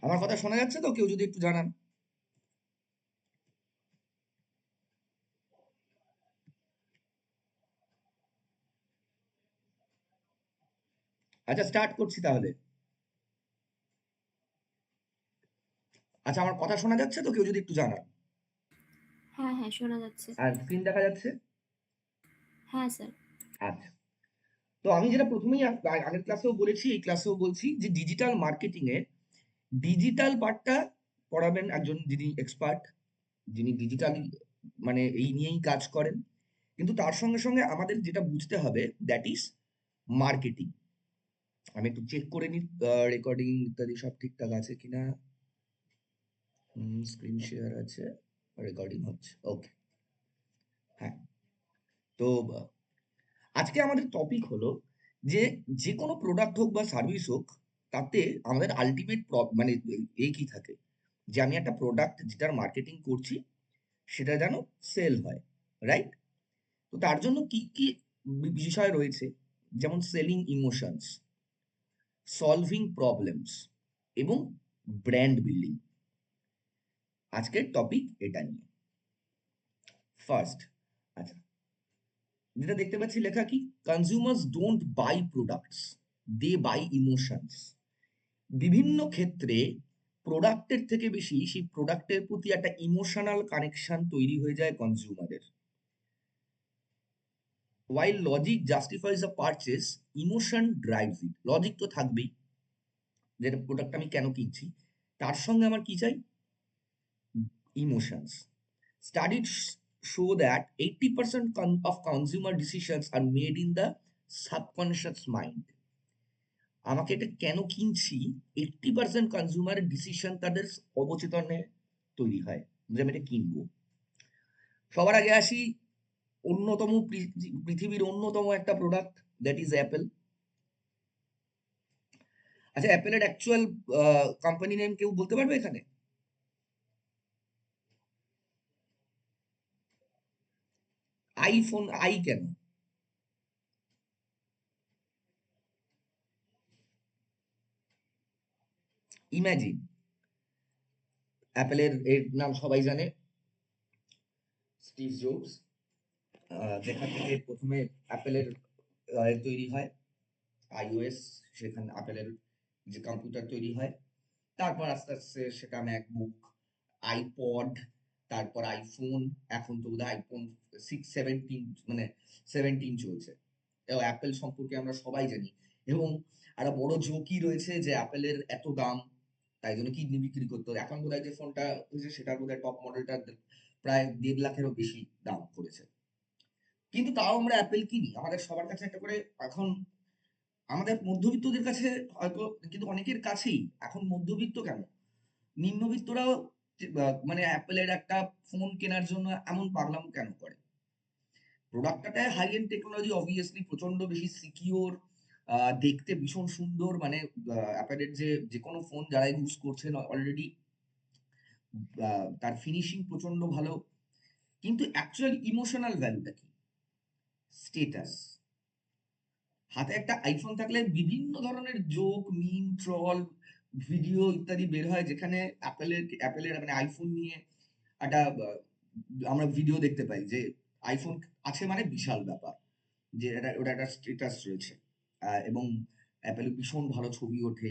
আমার কথা শোনা যাচ্ছে তো? কেউ যদি একটু জানান। আচ্ছা, স্টার্ট করছি তাহলে। আচ্ছা, আমার কথা শোনা যাচ্ছে তো? কেউ যদি একটু জানান। হ্যাঁ, হ্যাঁ, শোনা যাচ্ছে। আর স্ক্রিন দেখা যাচ্ছে? হ্যাঁ, স্যার। আচ্ছা। তো আমি যেটা প্রথমেই আগের ক্লাসেও বলেছি, এই ক্লাসেও বলছি যে ডিজিটাল মার্কেটিং এ ডিজিটাল পার্টটা পড়াবেন একজন যিনি এক্সপার্ট, যিনি ডিজিটাল মানে এই নিয়েই কাজ করেন। কিন্তু তার সঙ্গে সঙ্গে আমাদের যেটা বুঝতে হবে দ্যাট ইজ মার্কেটিং। আমি একটু চেক করে নিই রেকর্ডিং ইত্যাদি সব ঠিকঠাক আছে কিনা। স্ক্রিন শেয়ার আছে, রেকর্ডিং হচ্ছে, ওকে। হ্যাঁ। তো আজকে আমাদের টপিক হলো যে যে কোনো প্রোডাক্ট হোক বা সার্ভিস হোক, তাতে আমাদের আলটিমেট মানে এই কি থাকে যে আমি একটা প্রোডাক্ট যেটার মার্কেটিং করছি সেটা যেন সেল হয়, রাইট? তো তার জন্য কি কি বিষয় রয়েছে, যেমন সেলিং ইমোশনস, সলভিং প্রবলেমস এবং ব্র্যান্ড বিল্ডিং। আজকের টপিক এটা নিয়ে। ফার্স্ট, আচ্ছা, যেটা দেখতে পাচ্ছি লেখা কি, consumers don't buy products, they buy emotions. বিভিন্ন ক্ষেত্রে প্রোডাক্টের থেকে বেশি সেই প্রোডাক্টের প্রতি একটা ইমোশনাল কানেকশন তৈরি হয়ে যায় কনজিউমারের। ওয়াইল লজিক জাস্টিফাইজ আ পারচেস, ইমোশন ড্রাইভস ইট। লজিক তো থাকবেই, যেটা প্রোডাক্ট আমি কেন কিনছি, তার সঙ্গে আমার কি চাই, emotions. Studies show that 80% of consumer decisions are made in the subconscious mind. আমাকে এটা কেন কিনছি, 80% কনজিউমার ডিসিশন তাদের অবচেতনে তৈরি হয় যে আমি এটা কিনবো। সবার আগে আসি অন্যতম পৃথিবীর অন্যতম একটা প্রোডাক্ট, দ্যাট ইজ অ্যাপেল। আচ্ছা, অ্যাপেলের অ্যাকচুয়াল কোম্পানি নেম কেউ বলতে পারবে এখানে? IPhone, I can? ইমাজিন, অ্যাপেলের এর নাম সবাই জানে, স্টিভ জবস। যেখান থেকে প্রথমে অ্যাপেলের তৈরি হয় আইওএস, সেখানে অ্যাপেলের যে কম্পিউটার তৈরি হয়। তারপর আস্তে আস্তে সেটা ম্যাকবুক, আইপড, তারপর আইফোন। এখন তো বোধহয় আইফোন 6 17, মানে 17 চলছে। এবং অ্যাপেল সম্পর্কে আমরা সবাই জানি। এবং একটা বড় জোকই রয়েছে যে অ্যাপেলের এত দাম, তাই জন্য কিডনি বিক্রি করতে হবে। এখন বোধহয় যে ফোনটা হয়েছে সেটার বোধহয় টপ মডেলটা প্রায় 1.5 লাখেরও বেশি দাম পড়েছে। কিন্তু তাও আমরা অ্যাপেল কিনি, আমাদের সবার কাছে একটা করে এখন। আমাদের মধ্যবিত্তদের কাছে হয়তো, কিন্তু অনেকের কাছেই এখন মধ্যবিত্ত কেন, নিম্নবিত্তরাও মানে অ্যাপেলের একটা ফোন কেনার জন্য এমন পাগলামো কেন করে। প্রোডাক্টটা হাই এন্ড টেকনোলজি, অবভিয়াসলি প্রচন্ড বেশি সিকিউর, দেখতে ভীষণ সুন্দর, মানে অ্যাপেলের যে যে কোনো ফোন যারা ইউজ করছেন অলরেডি, তার ফিনিশিং প্রচন্ড ভালো। কিন্তু অ্যাকচুয়াল ইমোশনাল ভ্যালুটা কি, স্টেটাস। হাতে একটা আইফোন থাকলে বিভিন্ন ধরনের জোক, মিম, ট্রল, ভিডিও ইত্যাদি বের হয়, যেখানে অ্যাপেলের মানে আইফোন নিয়ে একটা আমরা ভিডিও দেখতে পাই যে আইফোন আছে মানে বিশাল ব্যাপার, যে এটা ওটা একটা স্ট্যাটাস রয়েছে। এবং অ্যাপেলে ভীষণ ভালো ছবি ওঠে,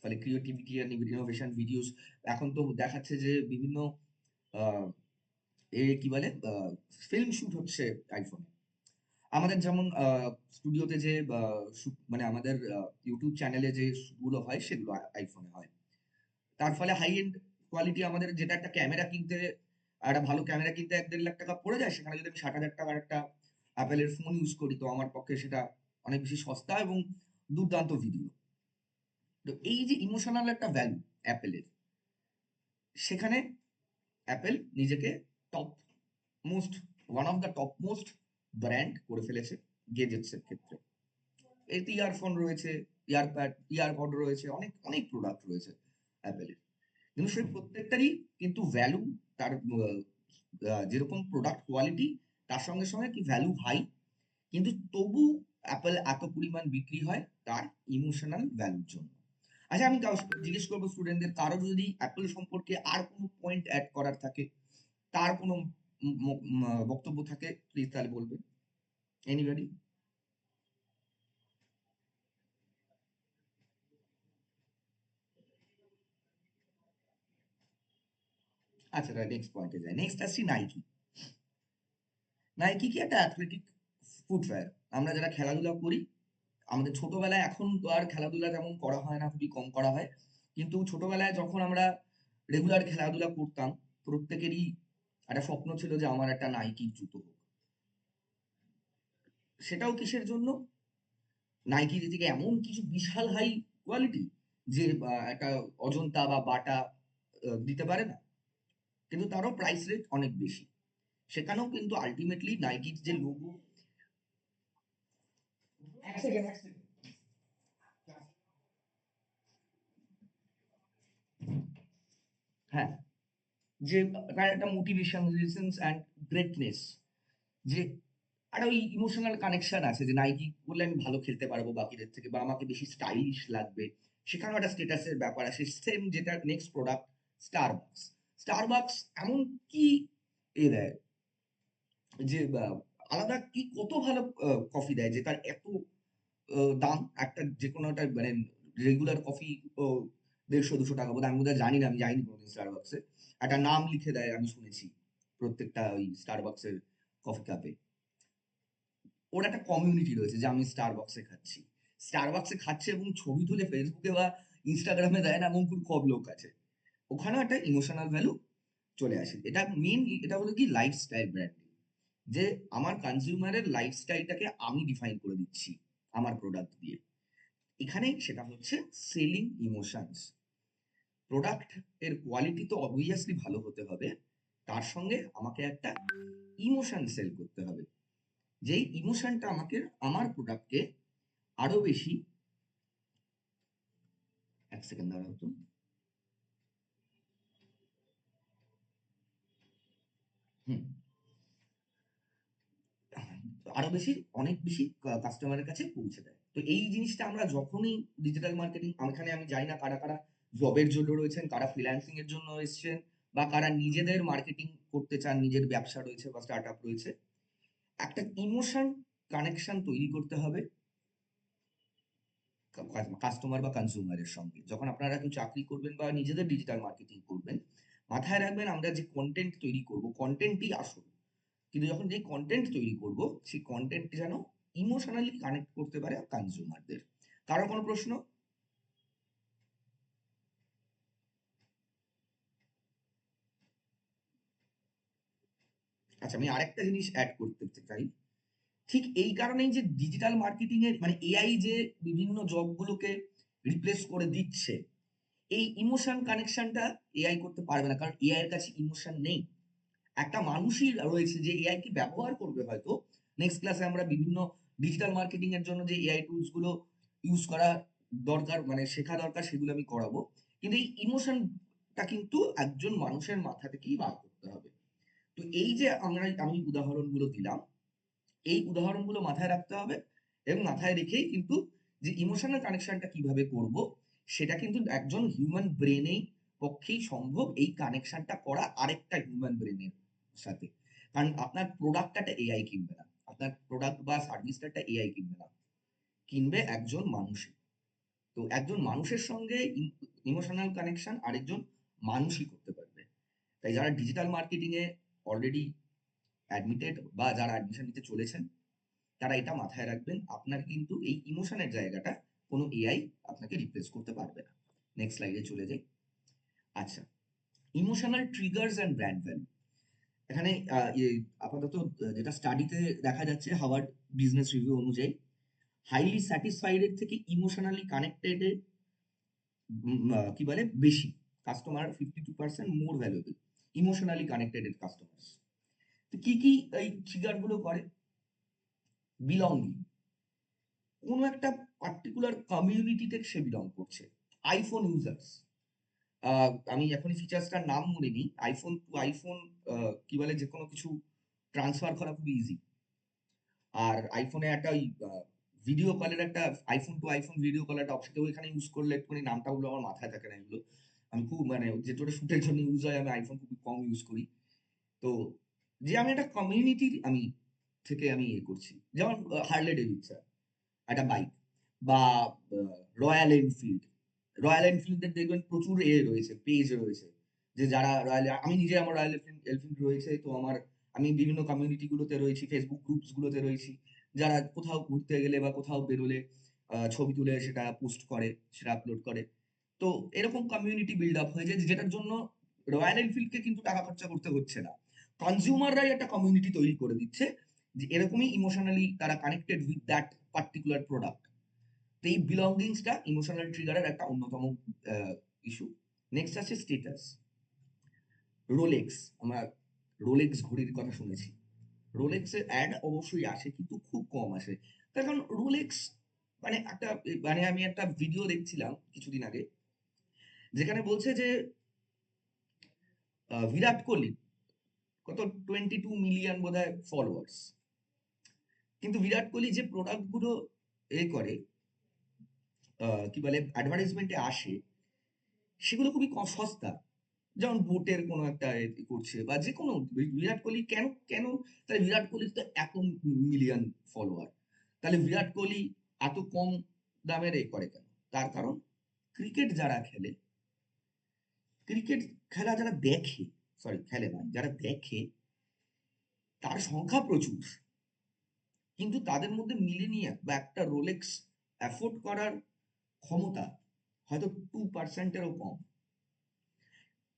ফলে ক্রিয়েটিভিটি আর ইনোভেশন ভিডিওস। এখন তো দেখাচ্ছে যে বিভিন্ন আহ, কি বলে, ফিল্ম শুট হচ্ছে আইফোনে। আমাদের যেমন স্টুডিওতে যে মানে আমাদের ইউটিউব চ্যানেলে যে গুলো হয় সেগুলো আইফোনে হয়। তার ফলে হাই এন্ড কোয়ালিটি, আমাদের যেটা একটা ক্যামেরা কিনতে, একটা ভালো ক্যামেরা কিনতে 1-1.5 লাখ টাকা পড়ে যায়, সেখানে যদি আমি 60,000 টাকার একটা অ্যাপেলের ফোন ইউজ করি, তো আমার পক্ষে সেটা অনেক বেশি সস্তা এবং দুর্দান্ত ভিডিও। তো এই যে ইমোশনাল একটা ভ্যালু অ্যাপেলের, সেখানে অ্যাপেল নিজেকে top most, one of the top most brand করে ফেলেছে গেজেটস এর ক্ষেত্রে। এতে ইয়ারফোন রয়েছে, ইয়ারপ্যাড, ইয়ারপড রয়েছে, অনেক অনেক প্রোডাক্ট রয়েছে অ্যাপেলের। কিন্তু সেই প্রত্যেকটারই কিন্তু ভ্যালু, তার যেরকম প্রোডাক্ট কোয়ালিটি, তার সঙ্গে সঙ্গে কি ভ্যালু হাই। কিন্তু তবু অ্যাপেল এত পরিমাণ বিক্রি হয় তার ইমোশনাল ভ্যালুর জন্য। আচ্ছা, আমি জিজ্ঞেস করবো স্টুডেন্টদের, কারো যদি অ্যাপল সম্পর্কে আর কোনো পয়েন্ট অ্যাড করার থাকে, তার কোনো বক্তব্য থাকে, প্লিজ তাহলে বলবেন। এনিবডি? আচ্ছা, নেক্সট পয়েন্টে যাই। নেক্সট আসছি নাইকি। নাইকি কি একটা অ্যাথলেটিক ফুটওয়্যার। আমরা যারা খেলাধুলা করি, আমাদের ছোটবেলায়, এখন তো আর খেলাধুলা তেমন করা হয় না, খুবই কম করা হয়। কিন্তু ছোটবেলায় যখন আমরা রেগুলার খেলাধুলা করতাম, প্রত্যেকেরই একটা স্বপ্ন ছিল যে আমার একটা নাইকির জুতো হোক। সেটাও কিসের জন্য? নাইকি থেকে এমন কিছু বিশাল হাই কোয়ালিটি যে একটা অজন্তা বা বাটা দিতে পারে না। কিন্তু তারও প্রাইস রেট অনেক বেশি। সেখানেও কিন্তু আল্টিমেটলি নাইকির যে লোগো। এক সেকেন্ড, এক সেকেন্ড। হ্যাঁ, যে তার একটা মোটিভেশন, রেজিস্ট্যান্স অ্যান্ড গ্রেটনেস, যে একটা ওই ইমোশনাল কানেকশন আছে যে নাইকি করলে আমি ভালো খেলতে পারবো বাকিদের থেকে, বা আমাকে বেশি স্টাইলিশ লাগবে। সেখানেও একটা স্টেটাসের ব্যাপার আছে। সেম যেটা নেক্সট প্রোডাক্ট, স্টারবাকস। স্টারবাকস এমন কি দেয় যে আলাদা কি কত ভালো কফি দেয় যে তার এত দাম। একটা যে কোনো একটা মানে রেগুলার কফি 150-200 টাকা বোধ হয়। আমি বোধহয় জানি না, আমি যাইনি কোনোদিন স্টারবাকসে। একটা নাম লিখে দেয়, আমি শুনেছি প্রত্যেকটা ওই স্টারবাকসের কফি কাপে। ওর একটা কমিউনিটি রয়েছে যে আমি স্টারবাকসে খাচ্ছি। স্টারবাকসে খাচ্ছে এবং ছবি তুলে ফেসবুকে বা ইনস্টাগ্রামে দেয় না, এমন খুব কম লোক আছে। ওখানেও একটা ইমোশনাল ভ্যালু চলে আসে। এটা মেইন, এটা হলো কি লাইফস্টাইল ব্র্যান্ডিং। যে আমার কনজিউমারের লাইফস্টাইলটাকে আমি ডিফাইন করে দিচ্ছি আমার প্রোডাক্ট দিয়ে। এখানে সেটা হচ্ছে সেলিং ইমোশনস। প্রোডাক্ট এর কোয়ালিটি তো অবভিয়াসলি ভালো হতে হবে, তার সঙ্গে আমাকে একটা ইমোশন সেল করতে হবে, যেই ইমোশনটা আমাকে আমার প্রোডাক্টকে আরো বেশি। এক সেকেন্ড দাঁড়াও তো। হুম। আরো বেশি, অনেক বেশি কাস্টমারের কাছে পৌঁছে দেয়। তো এই জিনিসটা আমরা যখনই ডিজিটাল মার্কেটিং, এখানে আমি জানি না কারা কারা জবের জন্য রয়েছেন, কারা ফ্রিল্যান্সিং এর জন্য এসেছেন, বা কারা নিজেদের মার্কেটিং করতে চান, নিজের ব্যবসা রয়েছে বা স্টার্ট আপ রয়েছে। একটা ইমোশন কানেকশন তৈরি করতে হবে কাস্টমার বা কনজিউমারের সঙ্গে। যখন আপনারা কেউ চাকরি করবেন বা নিজেদের ডিজিটাল মার্কেটিং করবেন, মাথায় রাখবেন আমরা যে কন্টেন্ট তৈরি করব, কন্টেন্টই আসল। কিন্তু যখন যে কন্টেন্ট তৈরি করব, সেই কন্টেন্ট যেন ইমোশনালি কানেক্ট করতে পারে কনজিউমারদের। কারো কোনো প্রশ্ন? আচ্ছা, আমি আরেকটা জিনিস অ্যাড করতে চাই। ঠিক এই কারণেই যে ডিজিটাল মার্কেটিং এর মানে এআই যে বিভিন্ন জবগুলোকে রিপ্লেস করে দিচ্ছে, এই ইমোশন কানেকশনটা এআই করতে পারবে না, কারণ এআই এর কাছে ইমোশন নেই। একটা মানুষই রয়েছে যে এআই কে ব্যবহার করবে হয়তো। নেক্সট ক্লাসে আমরা বিভিন্ন ডিজিটাল মার্কেটিং এর জন্য যে এআই টুলস গুলো ইউজ করা দরকার, মানে শেখা দরকার, সেগুলো আমি করাবো। কিন্তু এই ইমোশনটা কিন্তু একজন মানুষের মাথা থেকেই বার করতে হবে। তো এই যে আমি উদাহরণগুলো দিলাম, এই উদাহরণগুলো মাথায় রাখতে হবে, এবং মাথায় রেখেই কিন্তু যে ইমোশনাল কানেকশনটা কিভাবে করব, সেটা কিন্তু একজন হিউম্যান ব্রেনেই পক্ষেই সম্ভব, এই কানেকশনটা করা আরেকটা হিউম্যান ব্রেনের সাথে। কারণ আপনার প্রোডাক্টটা একটা এআই কিনবে না, আপনার প্রোডাক্ট বা সার্ভিসটা একটা এআই কিনবে না, কিনবে একজন মানুষই। তো একজন মানুষের সঙ্গে ইমোশনাল কানেকশন আরেকজন মানুষই করতে পারবে। তাই যারা ডিজিটাল মার্কেটিং এ অলরেডি অ্যাডমিটেড বা যারা অ্যাডমিশন নিতে চলেছেন, তারা এটা মাথায় রাখবেন, আপনার কিন্তু এই ইমোশনের জায়গাটা কোনো এআই আপনাকে রিপ্লেস করতে পারবে না। নেক্সট স্লাইডে চলে যাই। আচ্ছা, emotional triggers and brand value. এখানে আপাতত যেটা স্টাডিতে দেখা যাচ্ছে, হাওয়ার্ড বিজনেস রিভিউ অনুযায়ী, হাইলি স্যাটিসফাইড এর থেকে ইমোশনালি কানেক্টেড এর কি বলে বেশি customer, 52% more valuable emotionally connected এর কাস্টমার। তো কি কি এই ট্রিগার গুলো করে? বিলঙ্গিং, কোনো একটা পার্টিকুলার কমিউনিটিতে সে বিলং করছে। আইফোন ইউজার্স, আমি এখনই ফিচার্সটার নাম মনে নিই। আইফোন টু আইফোন কি বলে, যে কোনো কিছু ট্রান্সফার করা খুব ইজি। আর আইফোনে একটা ওই ভিডিও কলের একটা iPhone to iPhone video call একটা অপশন, কেউ এখানে ইউজ করলে একটুখানি নামটা বললো, আমার মাথায় থাকে না এগুলো। আমি খুব মানে যেটা ওটা শুটের জন্য ইউজ হয়, আমি আইফোন খুব কম ইউজ করি। তো যে আমি একটা কমিউনিটির থেকে আমি ইয়ে করছি। যেমন হার্লে ডেভিডসন একটা বাইক, বা রয়্যাল এনফিল্ড। রয়্যাল এনফিল্ডের দেখবেন প্রচুর রয়েছে, পেজ রয়েছে। যে যারা আমি নিজে আমার রয়্যাল এনফিল্ড রয়েছে, তো আমি বিভিন্ন কমিউনিটি গুলোতে রয়েছি, ফেসবুক গ্রুপস গুলোতে রয়েছি। যারা কোথাও ঘুরতে গেলে বা কোথাও বেরোলে ছবি তুলে সেটা পোস্ট করে, সেটা আপলোড করে। তো এরকম কমিউনিটি বিল্ড আপ হয়ে যায়, যেটার জন্য রয়্যাল এনফিল্ডকে কিন্তু টাকা খরচা করতে হচ্ছে না। কনজিউমাররাই একটা কমিউনিটি তৈরি করে দিচ্ছে, যে এরকমই ইমোশনালি তারা connected with that particular product. তো এই বিলঙ্গিংসটা ইমোশনাল ট্রিগারের একটা অন্যতম ইস্যু। নেক্সট আছে স্টেটাস। রোলেক্স, আমরা রোলেক্স ঘড়ির কথা শুনেছি। রোলেক্সের অ্যাড অবশ্যই আসে, কিন্তু খুব কম আসে। তার কারণ রোলেক্স মানে আমি একটা ভিডিও দেখছিলাম কিছুদিন আগে, যেখানে বলছে যে বিরাট কোহলি কত 22 মিলিয়ন বোধহয় ফলোয়ার্স, কিন্তু বিরাট কোহলি যে প্রোডাক্ট গুলো করে কি বলে অ্যাডভার্টাইজমেন্টে আসে, সেগুলো খুবই সস্তা। যেমন বোটের কোনো একটা করছে, বা যে কোনো বিরাট কোহলি কেন কেন তাহলে বিরাট কোহলির তো এত মিলিয়ন ফলোয়ার, তাহলে বিরাট কোহলি এত কম দামের করে কেন? তার কারণ ক্রিকেট যারা খেলে, ক্রিকেট খেলা যারা দেখে, সরি খেলে না, যারা দেখে, তার সংখ্যা প্রচুর। কিন্তু তাদের মধ্যে মিলেনিয়ার বা একটা রোলেক্স অ্যাফোর্ড করার ক্ষমতা হয়তো 2%-এরও কম।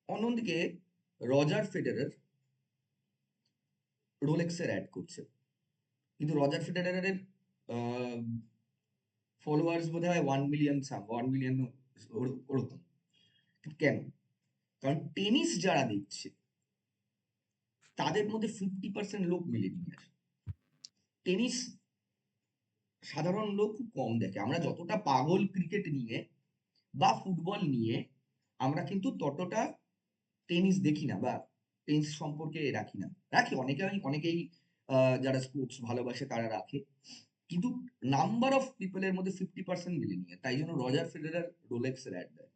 অন্যদিকে রজার ফেডারার রোলেক্সের অ্যাড করছে, কিন্তু রজার ফেডারারের ফলোয়ার্স বোধহয় 1 মিলিয়ন, 1 মিলিয়ন ওরকম। কেন? কারণ টেনিস যারা দেখছে, তাদের মধ্যে 50% লোক মিলেনিয়ার। টেনিস সাধারণ লোক খুব কম দেখে। আমরা যতটা পাগল ক্রিকেট নিয়ে বা ফুটবল নিয়ে, আমরা কিন্তু ততটা টেনিস দেখি না, বা টেনিস সম্পর্কে রাখি না। রাখি অনেকেই যারা স্পোর্টস ভালোবাসে তারা রাখে। কিন্তু নাম্বার অফ পিপল এর মধ্যে 50% মিলেনিয়ার। তাই জন্য রজার ফেডারার রোলেক্স এর অ্যাড দেয়।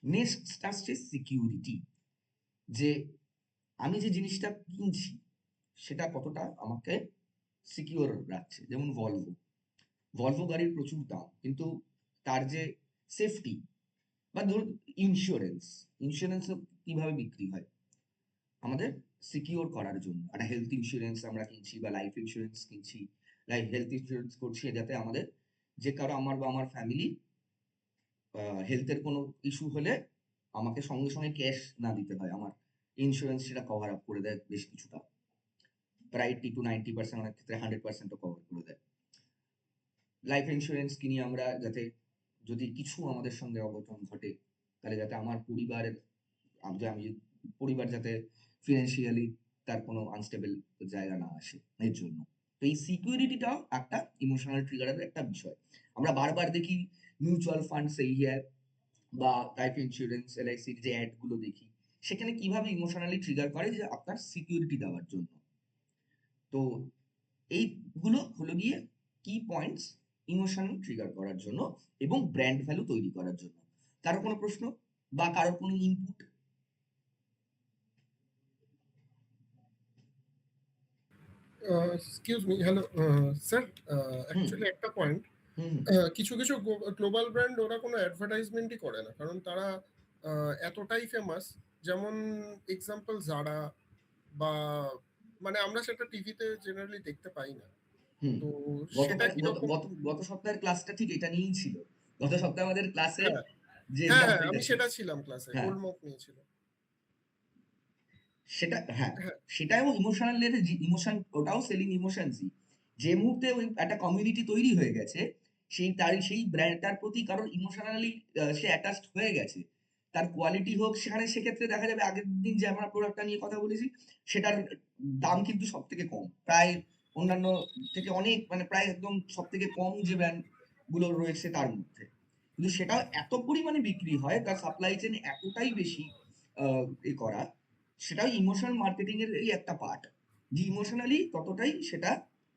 নেক্সট আসছে সিকিউরিটি, যে আমি যে জিনিসটা কিনছি সেটা কতটা আমাকে সিকিউর রাখছে। যেমন ভলভো গাড়ির প্রচুর দাম, কিন্তু তার যে সেফটি, বা ধরুন ইন্স্যুরেন্স কিভাবে বিক্রি হয়? আমাদের সিকিউর করার জন্য একটা হেলথ ইন্স্যুরেন্স আমরা কিনছি, বা লাইফ ইন্স্যুরেন্স কিনছি। হেলথ ইন্স্যুরেন্স করছি যাতে আমাদের, যে কারো আমার বা আমার ফ্যামিলি হেলথের কোনো ইস্যু হলে আমাকে সঙ্গে সঙ্গে ক্যাশ না দিতে হয়, আমার ইন্স্যুরেন্স সেটা কভার আপ করে দেয় বেশ কিছুটা, প্রায় 80-90%, অনেক ক্ষেত্রে 100%ও কভার করে দেয়। লাইফ ইন্স্যুরেন্স কিনি আমরা, যাতে যদি কিছু আমাদের সঙ্গে অঘটন ঘটে, তাহলে যাতে আমার পরিবারের, আমি পরিবার যাতে ফিনান্সিয়ালি তার কোনো আনস্টেবল জায়গা না আসে, এর জন্য। তো এই সিকিউরিটিটাও একটা ইমোশনাল ট্রিগারের একটা বিষয়। আমরা বারবার দেখি মিউচুয়াল ফান্ড সেই বা লাইফ ইন্স্যুরেন্স, এলআইসির যে অ্যাড গুলো দেখি, সেখানে কিভাবে ইমোশনালি ট্রিগার করে যে আপনার সিকিউরিটি দেওয়ার জন্য। তো এইগুলো হলো গিয়ে কি পয়েন্টস ইমোশন ট্রিগার করার জন্য এবং ব্র্যান্ড ভ্যালু তৈরি করার জন্য। কারো কোনো প্রশ্ন বা কারো কোনো input? Excuse me, hello sir. Hmm actually একটা পয়েন্ট, হুম কিছু কিছু গ্লোবাল ব্র্যান্ড ওরা কোনো অ্যাডভার্টাইজমেন্টই করে না, কারণ তারা এতটাই ফেমাস। যেমন এক্সাম্পল জারা, বা মানে আমরা সেটা টিভিতে জেনারেলি দেখতে পাই না। হুম তো সেটা গতকাল গত কিরকম? গত গত সপ্তাহের ক্লাসটা ঠিক এটা নিয়েই ছিল। গত সপ্তাহে আমাদের ক্লাসে হ্যাঁ, যে হ্যাঁ, হ্যাঁ, এক্সাম্পলটা আমি ছিল, সেটা ছিলাম ক্লাসে, হ্যাঁ ওল্ড নিয়েছিল। সেটা, হ্যাঁ, হ্যাঁ, সেটাও ইমোশনাল, ইমোশন, ওটাও সেলিং ইমোশনসই। যে মুহূর্তে ওই একটা কমিউনিটি তৈরি হয়ে গেছে, সেই ব্র্যান্ডটার প্রতি কারোর ইমোশনালি সে অ্যাটাচড হয়ে গেছে, তার কোয়ালিটি হোক, সেখানে সেক্ষেত্রে দেখা যাবে আগের দিন যে আমরা প্রোডাক্টটা নিয়ে কথা বলেছি, সেটার দাম কিন্তু সব থেকে কম, প্রায় অন্যান্য থেকে অনেক, মানে প্রায় একদম সব থেকে কম যে ব্র্যান্ড গুলো রয়েছে তার মধ্যে। কিন্তু সেটাও এত পরিমাণে বিক্রি হয়, তার সাপ্লাই চেন এতটাই বেশি করা, সেটাও ইমোশনাল মার্কেটিং এর একটা পার্ট, যে ইমোশনালি ততটাই সেটা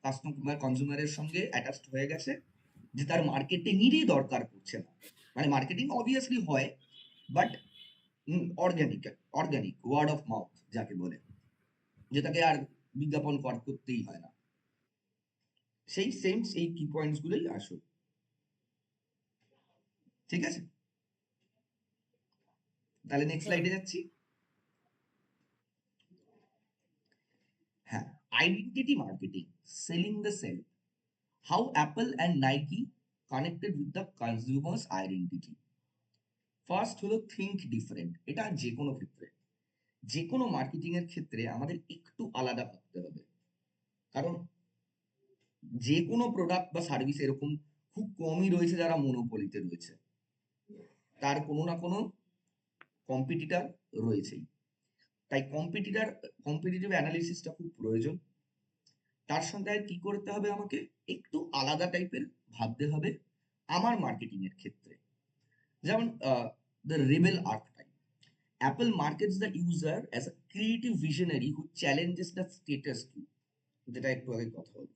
কাস্টমার কনজিউমারের সঙ্গে অ্যাটাচড হয়ে গেছে, যে তার মার্কেটিংয়েরই দরকার পড়ছে না। মানে মার্কেটিং অবভিয়াসলি হয়, but organic organic word of mouth যাকে বলে, যেটাকে আর বিজ্ঞাপন করতেই হয় না। সেই সেম এই কি পয়েন্টস গুলোই আসল। ঠিক আছে, তাহলে নেক্সট হ্যাঁ স্লাইডে যাচ্ছি। হ্যাঁ, identity marketing, selling the self, how Apple and Nike connected with the consumers identity. First হলো থিঙ্ক ডিফারেন্ট। এটা যে কোনো ক্ষেত্রে, যে কোনো মার্কেটিং এর ক্ষেত্রে আমাদের একটু আলাদা ভাবতে হবে। কারণ যে কোনো প্রোডাক্ট বা সার্ভিস এরকম খুব কমই রয়েছে যারা মনোপলিতে রয়েছে, তার কোনো না কোনো কম্পিটিটর রয়েছেই। তাই কম্পিটিটিভ অ্যানালিসিসটা খুব প্রয়োজন। তার সঙ্গে আর কি করতে হবে, আমাকে একটু আলাদা টাইপের ভাবতে হবে আমার মার্কেটিং এর ক্ষেত্রে। যেমন the rebel archetype, Apple markets the user as a creative visionary who challenges the status quo, যেটা একটু আগে কথা হলো।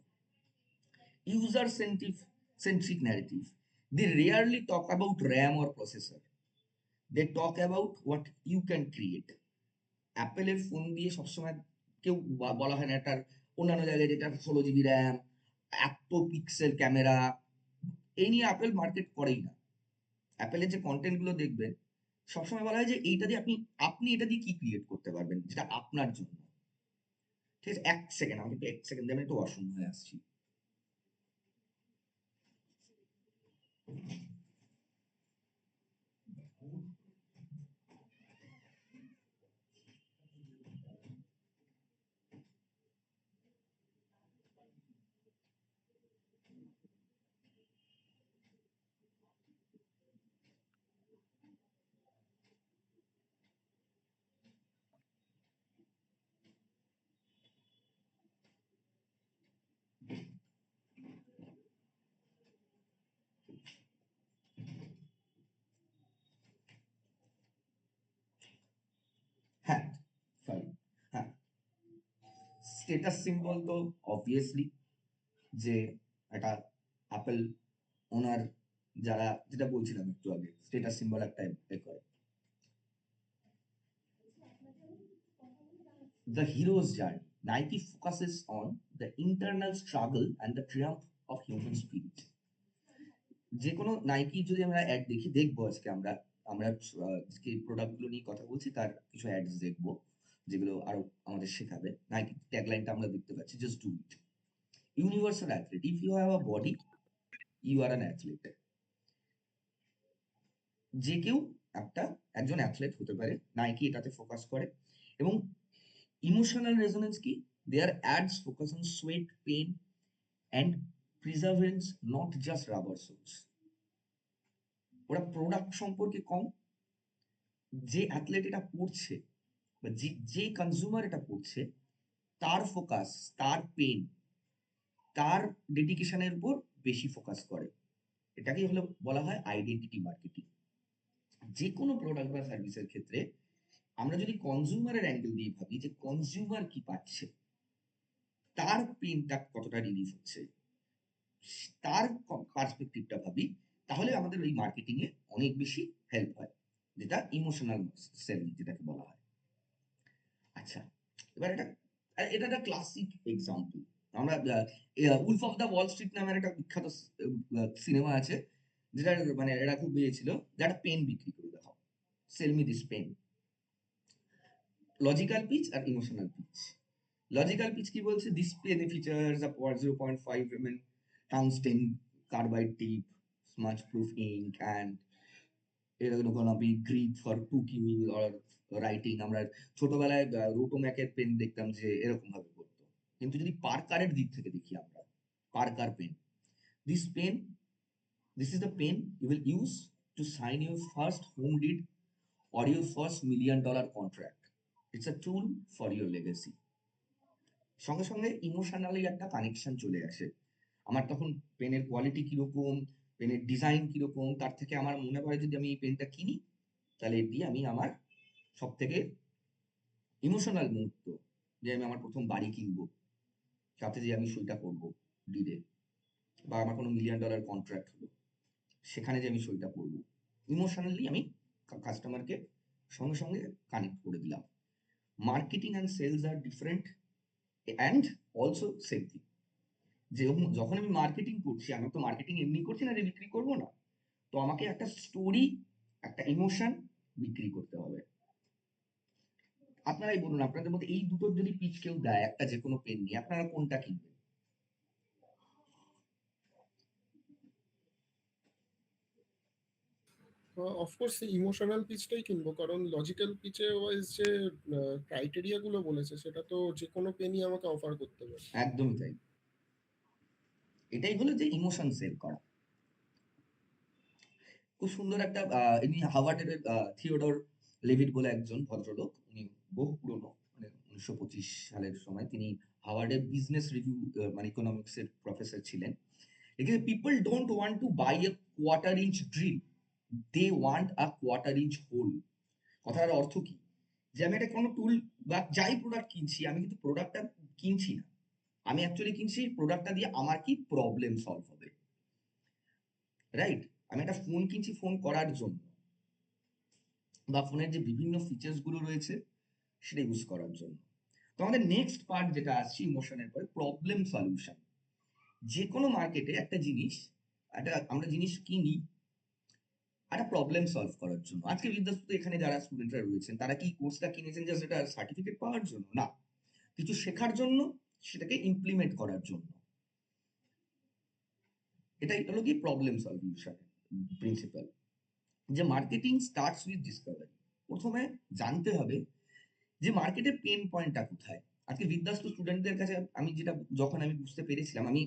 User centric narrative, they rarely talk about RAM or processor, they talk about what you can create. অ্যাপেলের phone দিয়ে সবসময় কেউ বলা হয় না এটার অন্যান্য জায়গায় যেটা 16 GB র্যাম, এত পিক্সেল ক্যামেরা, এই নিয়ে অ্যাপেল মার্কেট করেই না। অ্যাপেলের যে কন্টেন্ট গুলো দেখবেন, সবসময় বলা হয় যে এইটা দিয়ে আপনি আপনি এটা দিয়ে কি ক্রিয়েট করতে পারবেন যেটা আপনার জন্য। ঠিক আছে, এক সেকেন্ড, আমাকে একটু এক সেকেন্ড দিয়ে আমি একটু ওয়াশরুম হয়ে আসছি। হ্যাঁ, সরি। হ্যাঁ, স্টেটাস সিম্বল তো অবভিয়াসলি যে একটা অ্যাপেল ওনার যারা, যেটা বলছিলাম একটু আগে, স্টেটাস সিম্বল একটা এ করে। The hero's journey, Nike focuses on the internal struggle and the triumph of human spirit. যে কোনো নাইকি যদি আমরা অ্যাড দেখি, দেখবো আজকে আমরা আমরা যে প্রোডাক্ট গুলো নিয়ে কথা বলছি তার কিছু অ্যাডস দেখবো, যেগুলো আরো আমাদের শেখাবে। নাইকি ট্যাগলাইনটা আমরা দেখতে পাচ্ছি, just do it. Universal athlete, if you have a body you are an athlete. যে কেউ একজন অ্যাথলেট হতে পারে, নাইকি এটাতে ফোকাস করে। এবং ইমোশনাল রেজোনেন্স কি, their ads focus on sweat, pain and perseverance, not just rubber soles. ওরা প্রোডাক্ট সম্পর্কে কম, যে অ্যাথলেট এটা পড়ছে বা যে কনজিউমার এটা পড়ছে, তার ফোকাস, তার পেন, তার ডেডিকেশনের উপর বেশি ফোকাস করে। এটাকেই হলো বলা হয় আইডেন্টিটি মার্কেটিং। যে কোনো প্রোডাক্ট বা সার্ভিসের ক্ষেত্রে আমরা যদি কনজিউমারের অ্যাঙ্গেল দিয়ে ভাবি যে কনজিউমার কি পাচ্ছে, তার পেনটা কতটা রিলিফ হচ্ছে, তার পার্সপেক্টিভটা ভাবি, তাহলে আমাদের ওই মার্কেটিং এ অনেক বেশি হেল্প হয়, যেটা ইমোশনাল সেলিং যেটাকে বলা হয়। আচ্ছা, এবার এটা একটা ক্লাসিক এক্সাম্পল। আমরা Wolf of the Wall Street নামের একটা বিখ্যাত সিনেমা আছে, যেটা মানে এরা খুব পেয়েছিল, যে একটা পেন বিক্রি করে দেখাও, sell me this pen. Logical pitch আর ইমোশনাল পিচ। লজিক্যাল পিচ কি বলছে, this pen features a 0.5 mm tungsten carbide tip, smudge proof ink and এটা gonna be great for cooking or writing। আমরা ছোটবেলায় রোটোম্যাকের পেন দেখতাম যে এরকম ভাবে করতো। কিন্তু যদি পার্কারের দিক থেকে দেখি আমরা, Parker pen, this pen, this is the pen you will use to sign your first home deed or your first $1 million contract. It's a tool for your legacy. সঙ্গে সঙ্গে ইমোশনালি একটা কানেকশন চলে আসে। আমার তখন পেনের কোয়ালিটি কিরকম, পেনের ডিজাইন কিরকম, তার থেকে আমার মনে পড়ে যদি আমি এই পেনটা কিনি, তাহলে এটি আমি আমার সব থেকে ইমোশনাল মুহূর্ত, যে আমি আমার প্রথম বাড়ি কিনবো, তাতে যে আমি সইটা করবো ডিলে, বা আমার কোনো $1 মিলিয়ন কন্ট্রাক্ট হলো, সেখানে যে আমি সইটা করবো, ইমোশনালি আমি কাস্টমারকে সঙ্গে সঙ্গে কানেক্ট করে দিলাম। মার্কেটিং অ্যান্ড সেলস আর different, and also same thing. যখন আমি মার্কেটিং করছি, আমি তো মার্কেটিং এমনি করছি না যে বিক্রি করবো না, তো আমাকে একটা স্টোরি, একটা ইমোশন বিক্রি করতে হবে। আপনারাই বলুন, আপনাদের মধ্যে এই দুটোর যদি পিচ কেউ দেয় একটা যে কোনো পেন নিয়ে, আপনারা কোনটা কিনবেন? অফকোর্স ইমোশনাল পিচটাই কিনবো, কারণ লজিক্যাল পিচে ওয়াইজ যে ক্রাইটেরিয়া গুলো বলেছে সেটা তো যে কোনো পেনই আমাকে অফার করতে পারে। একদমই তাই। এটাই হলো যে ইমোশন সেল করা। খুব সুন্দর একটা ইনি হার্ভার্ডের থিওডর লেভিট বলে একজন ভদ্রলোক, উনি বহু পুরনো, মানে 1925 সালের সময় তিনি হার্ভার্ডের বিজনেস রিভিউ, মানে ইকোনমিক্স এর প্রফেসর ছিলেন। এখানে people don't want to buy a quarter inch drill, they want a quarter inch hole. কথাটার অর্থ কি? যে আমি একটা কোনো টুল বা যাই প্রোডাক্ট কিনছি, আমি কিন্তু প্রোডাক্টটা কিনছি না, আমি অ্যাকচুয়ালি কিনছি প্রোডাক্টটা দিয়ে আমার কি প্রবলেম সলভ হবে, রাইট? আমি একটা ফোন কিনছি ফোন করার জন্য, বা ফোনের যে বিভিন্ন ফিচার্স গুলো রয়েছে সেটা ইউজ করার জন্য। তো আমাদের নেক্সট পার্ট যেটা আসছে ইমোশনের পরে, প্রবলেম সলিউশন। যে কোনো মার্কেটে একটা জিনিস, একটা আমরা জিনিস কিনি একটা প্রবলেম সলভ করার জন্য। আজকে বিদ্যাসুতে এখানে যারা স্টুডেন্টরা রয়েছেন, তারা কি কোর্সটা কিনেছেন জাস্ট এটা সার্টিফিকেট পাওয়ার জন্য? না, কিছু শেখার জন্য, সেটাকে ইমপ্লিমেন্ট করার জন্য। এটাই হলো কি প্রবলেম সলিউশন প্রিন্সিপাল। যে মার্কেটিং স্টার্টস উইথ ডিসকভারি। প্রথমে জানতে হবে যে মার্কেটের পেন পয়েন্টটা কোথায়। আজকে বিদ্যাস্তু স্টুডেন্টদের কাছে আমি যেটা, যখন আমি বুঝতে পেরেছিলাম, আমি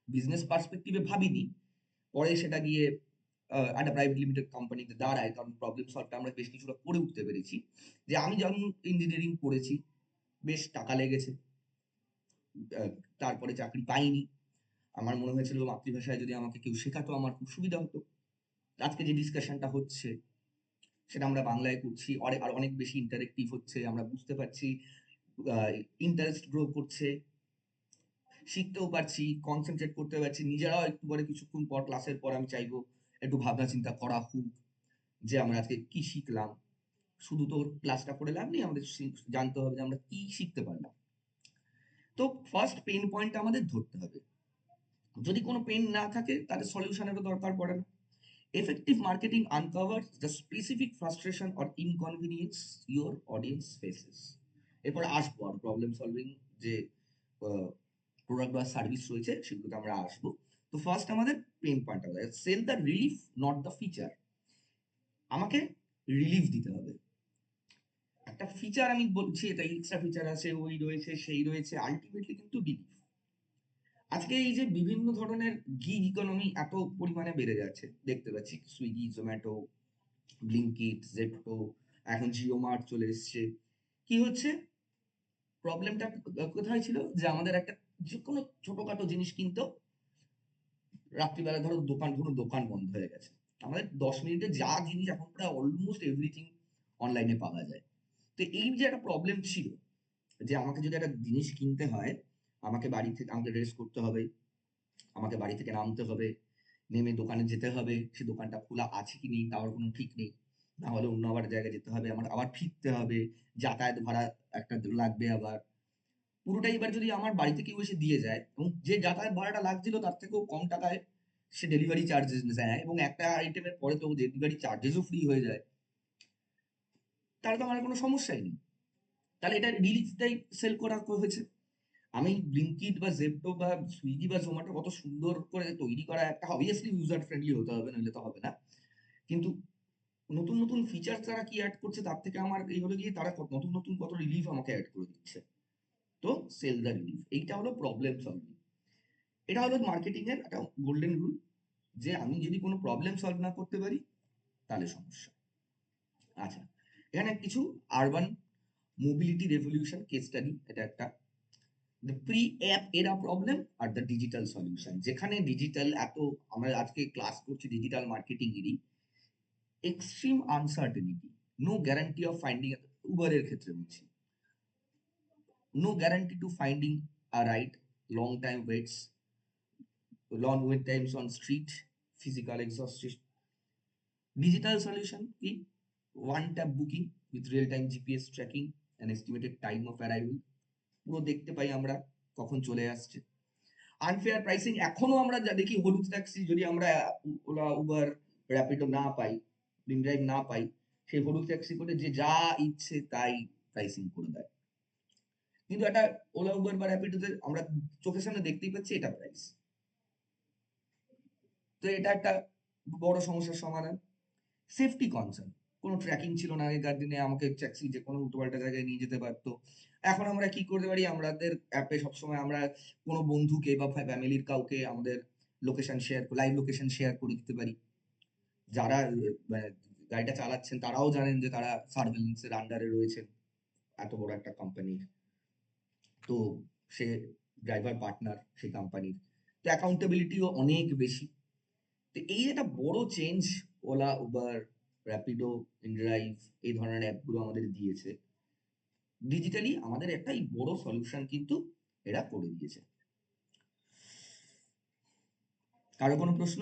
বিজনেস পার্সপেক্টিভে ভাবিনি, পরে সেটা গিয়ে একটা প্রাইভেট লিমিটেড কোম্পানিতে দাঁড়ায়, কারণ প্রবলেম সলভটা আমরা বেশ কিছুটা করে উঠতে পেরেছি। যে আমি যেমন ইঞ্জিনিয়ারিং করেছি, বেশ টাকা লেগেছে, আহ, তারপরে চাকরি পাইনি। আমার মনে হয়েছিল মাতৃভাষায় যদি আমাকে কেউ শেখাতো আমার খুব সুবিধা হতো। আজকে যে ডিসকাশনটা হচ্ছে সেটা আমরা বাংলায় করছি, আর অনেক বেশি ইন্টারেক্টিভ হচ্ছে, আমরা বুঝতে পারছি, ইন্টারেস্ট গ্রো করছে, শিখতেও পারছি, কনসেন্ট্রেট করতে পারছি। নিজেরাও একটু পরে, কিছুক্ষণ পর, ক্লাসের পর আমি চাইবো একটু ভাবনা চিন্তা করা হোক, যে আমরা আজকে কি শিখলাম। শুধু তো ক্লাসটা করে লাভ নেই, আমাদের জানতে হবে যে আমরা কি শিখতে পারলাম। তো ফার্স্ট পেন পয়েন্ট আমাদের ধরতে হবে। যদি কোনো পেন না থাকে তাহলে সলিউশনেরও দরকার পড়ে না। Effective marketing uncovers the specific frustration or inconvenience your audience faces. এরপর আসবো আর প্রবলেম সলভিং যে প্রোডাক্ট বা সার্ভিস রয়েছে সেগুলোতে আমরা আসবো। তো ফার্স্ট আমাদের পেন পয়েন্ট হবে, sell the relief not the feature. আমাকে রিলিফ দিতে হবে। একটা ফিচার আমি বলছি, এটা এক্সট্রা ফিচার আছে, ওই রয়েছে, সেই রয়েছে, আলটিমেটলি কিন্তু রিলিফ। আজকে এই যে বিভিন্ন ধরনের গিগ ইকোনমি এত পরিমাণে বেড়ে যাচ্ছে, দেখতে পাচ্ছি সুইগি, জোম্যাটো, ব্লিঙ্কিট, জেপ্টো, এখন জিও মার্ট চলে এসছে। কি হচ্ছে? প্রবলেমটা কোথায় ছিল? যে আমাদের একটা যে কোনো ছোটখাটো জিনিস কিনতেও রাত্রিবেলা, ধরো দোকান বন্ধ হয়ে গেছে, আমাদের 10 মিনিটে যা জিনিস এখন প্রায় অলমোস্ট এভরিথিং অনলাইনে পাওয়া যায়। তো এই যে একটা প্রবলেম ছিল, যে আমাকে যদি একটা জিনিস কিনতে হয়, আমাকে বাড়ি থেকে আমাকে ড্রেস করতে হবে, আমাকে বাড়ি থেকে নামতে হবে, নেমে দোকানে যেতে হবে, সে দোকানটা খোলা আছে কি নেই তার কোনো ঠিক নেই, না হলে অন্য আবার জায়গায় যেতে হবে, আমার আবার ফিরতে হবে, যাতায়াত ভাড়া একটা লাগবে আবার। পুরোটাই এবার যদি আমার বাড়িতে কেউ এসে দিয়ে যায়, এবং যে যাতায়াত ভাড়াটা লাগছিল তার থেকেও কম টাকায় সে ডেলিভারি চার্জেস নেয়, এবং একটা আইটেমের পরে তো ডেলিভারি চার্জেসও ফ্রি হয়ে যায়, তাহলে তো আমার কোনো সমস্যাই নেই। তাহলে এটা রিলিজটাই সেল করা হয়েছে। আমি ব্লিঙ্কিট বা জেপ্টো বা সুইগি বা জোম্যাটো কত সুন্দর করে তৈরি করা, একটা অবভিয়াসলি ইউজার ফ্রেন্ডলি হতে হবে, নইলে তো হবে না। কিন্তু নতুন নতুন ফিচার তারা কি অ্যাড করছে, তার থেকে আমার এই হলো গিয়ে তারা নতুন নতুন কত রিলিফ আমাকে অ্যাড করে দিচ্ছে। তো সেল দ্য রিলিফ, এইটা হলো প্রবলেম সলভিং। এটা হলো মার্কেটিং এর একটা গোল্ডেন রুল, যে আমি যদি কোনো প্রবলেম সলভ না করতে পারি তাহলে সমস্যা। আচ্ছা, এখানে কিছু urban mobility revolution case study, এটা একটা the pre app era problem আর দ্য ডিজিটাল সলিউশন। যেখানে ডিজিটাল এত, আমরা আজকে ক্লাস করছি ডিজিটাল মার্কেটিং এরই, extreme uncertainty, no guarantee of finding, উবারের ক্ষেত্রে বলছি, no guarantee to finding a right long time waits, long wait times on street, physical exhaustion. Digital solution কি? One tap booking with real time GPS tracking and estimated time of arrival. পুরো দেখতে পাই আমরা কখন চলে আসছে। Unfair pricing এখনো আমরা যা দেখি হলুদ ট্যাক্সি যদি আমরা ওলা, উবার, র্যাপিডো না পাই, ইনড্রাইভ না পাই, সেই হলুদ ট্যাক্সি করে যে যা ইচ্ছে তাই প্রাইসিং করে দেয়। কিন্তু একটা ওলা, উবার বা র্যাপিডোতে আমরা চোখের সামনে দেখতেই পাচ্ছি এটা প্রাইস। তো এটা একটা বড় সমস্যার সমাধান। সেফটি কনসার্ন, কোনো ট্র্যাকিং ছিল না আগেকার দিনে, আমাকে ট্যাক্সি যে কোনো উল্টোপাল্টা জায়গায় নিয়ে যেতে পারতো। এখন আমরা কি করতে পারি, আমাদের অ্যাপে সবসময় আমরা কোনো বন্ধুকে বা ফ্যামিলির কাউকে আমাদের location share, live location share করে দিতে পারি। যারা মানে গাড়িটা চালাচ্ছেন তারাও জানেন যে তারা সার্ভেলেন্স এর আন্ডারে রয়েছেন এত বড় একটা কোম্পানির। তো সে ড্রাইভার পার্টনার সেই কোম্পানির, তো অ্যাকাউন্টেবিলিটিও অনেক বেশি। তো এই একটা বড় change OLA, Uber, Rapido, inDrive এই ধরনের অ্যাপগুলো আমাদের দিয়েছে। ডিজিটালি আমাদের একটা এই বড় সলিউশন কিন্তু এরা করে দিয়েছে। কারো কোনো প্রশ্ন?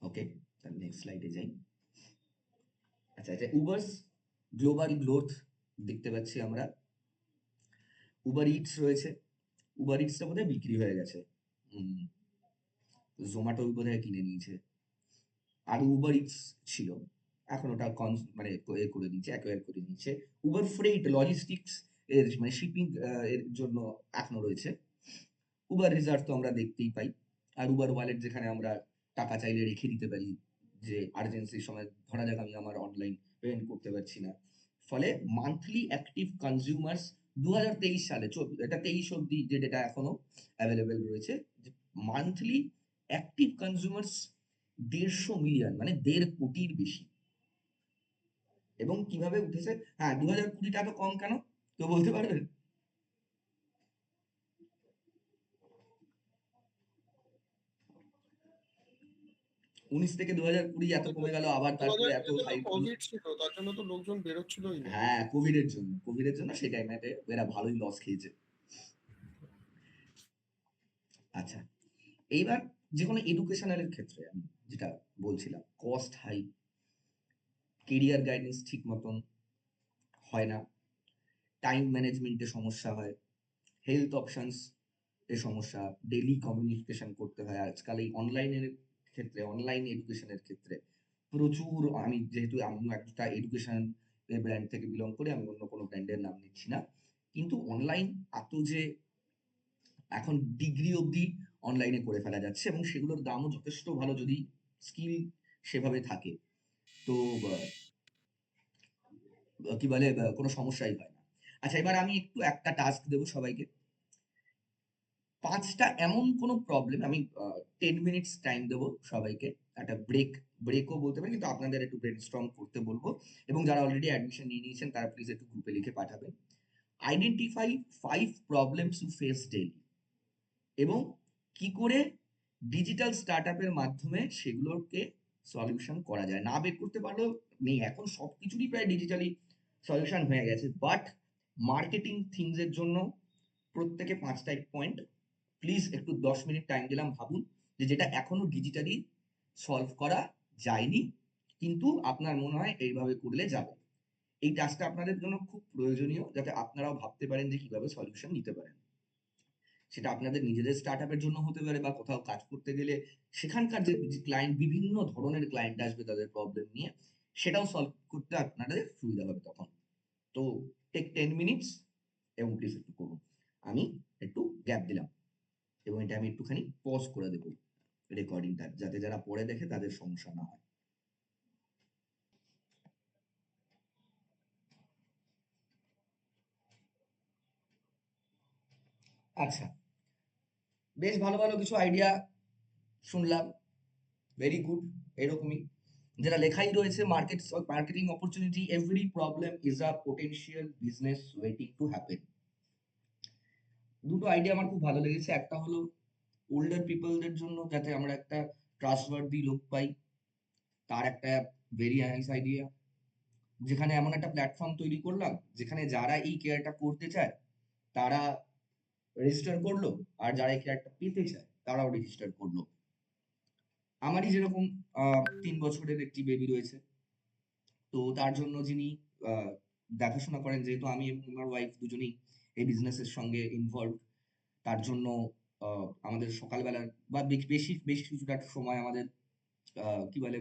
ওকে, তাহলে নেক্সট স্লাইডে যাই। আচ্ছা, এটা উবারস গ্লোবাল গ্রোথ দেখতে পাচ্ছি আমরা। উবার ইটস রয়েছে, উবার ইটসটা বোধহয় বিক্রি হয়ে গেছে, জোম্যাটো বোধহয় কিনে নিয়েছে। আর উবার ইটস ছিল, এখন ওটা মানে এ করে দিয়েছে, অ্যাকোয়ার করে নিয়েছে। উবার ফ্রেইট লজিস্টিক্স এর মানে শিপিং এর জন্য এখনো রয়েছে। উবার রিজার্ভ তো আমরা দেখতেই পাই। আর উবার ওয়ালেট, যেখানে আমরা টাকা চাইলে রেখে দিতে পারি, যে আর্জেন্সির সময় ধরা যাক আমি আমার অনলাইন পেমেন্ট করতে পারছি না। ফলে মান্থলি অ্যাক্টিভ কনজিউমার্স 2023 সালে, এটা 23 অব্দি যে ডেটা এখনো অ্যাভেলেবেল রয়েছে, মান্থলি অ্যাক্টিভ কনজিউমার্স 150 মিলিয়ন, মানে 1.5 কোটির বেশি। এবং কিভাবে উঠেছে? হ্যাঁ, 2020 টাকা কম কেন কেউ বলতে পারবেন? 19 থেকে 2020 এত কমে গেল, আবার তারপরে এত হাইপ হলো। কোভিড ছিল, তার জন্য তো লোকজন বেরোচ্ছিলই না। হ্যাঁ, কোভিডের জন্য সেই টাইমেতে এরা ভালোই লস খেয়েছে। আচ্ছা, এইবার যে কোনো এডুকেশনাল এর ক্ষেত্রে আমি যেটা বলছিলাম, কস্ট হাই, কেরিয়ার গাইডেন্স ঠিক মতন হয় না, টাইম ম্যানেজমেন্টে সমস্যা হয়, হেলথ অপশনস এ সমস্যা, ডেইলি কমিউনিকেশন করতে হয়। আজকাল এই অনলাইনের ক্ষেত্রে, অনলাইন এডুকেশনের ক্ষেত্রে প্রচুর, আমি যেহেতু আমি একটা এডুকেশন ব্র্যান্ড থেকে বিলং করি, আমি অন্য কোনো ব্র্যান্ডের নাম নিচ্ছি না, কিন্তু অনলাইন এত যে এখন ডিগ্রি অবধি অনলাইনে করে ফেলা যাচ্ছে, এবং সেগুলোর দামও যথেষ্ট ভালো যদি স্কিল সেভাবে থাকে। তো কি বলে, কোনো সমস্যাই হয় না। আচ্ছা, এবার আমি একটু একটা টাস্ক দেবো সবাইকে। 5টা এমন কোনো প্রবলেম, আমি 10 মিনিটস টাইম দেবো সবাইকে, একটা ব্রেকও বলতে পারি, কিন্তু আপনাদের একটু ব্রেনস্টর্ম করতে বলবো। এবং যারা অলরেডি অ্যাডমিশন নিয়ে নিয়েছেন তারা প্লিজ একটু গ্রুপে লিখে পাঠাবেন। Identify 5 problems you face daily, এবং কি করে ডিজিটাল স্টার্টআপের মাধ্যমে সেগুলোকে সলিউশন করা যায়। না বের করতে পারলেও নেই, এখন সবকিছুরই প্রায় ডিজিটালি সলিউশন হয়ে গেছে, বাট মার্কেটিং থিংস এর জন্য প্রত্যেকে 5টা পয়েন্ট প্লিজ একটু 10 মিনিট টাইম দিলাম, ভাবুন যে যেটা এখনো ডিজিটালি সলভ করা যায়নি, কিন্তু আপনার মনে হয় এইভাবে করলে যাবে। এই টাস্কটা আপনাদের জন্য খুব প্রয়োজনীয়, যাতে আপনারাও ভাবতে পারেন যে কিভাবে সলিউশন নিতে পারেন। সেটা আপনাদের নিজেদের স্টার্টআপের জন্য হতে পারে, বা কোথাও কাজ করতে গেলে সেখানকার যে ক্লায়েন্ট, বিভিন্ন ধরনের ক্লায়েন্ট আসবে তাদের প্রবলেম নিয়ে, সেটাও সলভ করতে আপনাদের সুবিধা হবে তখন। তো টেক 10 মিনিটস, এবং প্লিজ একটু করুন। আমি একটু গ্যাপ দিলাম, এবং এটা আমি একটুখানি পজ করে দেবো রেকর্ডিংটা, যাতে যারা পরে দেখে তাদের সমস্যা না হয়। আচ্ছা, বেশ ভালো ভালো কিছু আইডিয়া শুনলাম, ভেরি গুড। এরকমই যেটা লেখাই রয়েছে, marketing opportunity, every problem is a potential business waiting to happen. দুটো আইডিয়া আমার খুব ভালো লেগেছে। একটা হলো ওল্ডার পিপলদের জন্য, যাতে আমরা একটা ট্রাস্টওয়ার্দি লোক পাই, তার একটা ভেরি নাইস আইডিয়া। যেখানে এমন একটা প্ল্যাটফর্ম তৈরি করলাম যেখানে যারা এই কেয়ারটা করতে চায় তারা রেজিস্টার করলো, আর যারা এই কেয়ারটা পেতে চায় তারাও রেজিস্টার করলো। আমারই যেরকম 3 বছরের একটি বেবি রয়েছে, তো তার জন্য যিনি দেখাশোনা করেন, যেহেতু আমি এবং আমার ওয়াইফ দুজনেই এই বিজনেসের সঙ্গে ইনভলভ, তার জন্য আমাদের সকালবেলার বা বেশি বেশি কিছুটা সময় আমাদের কি বলে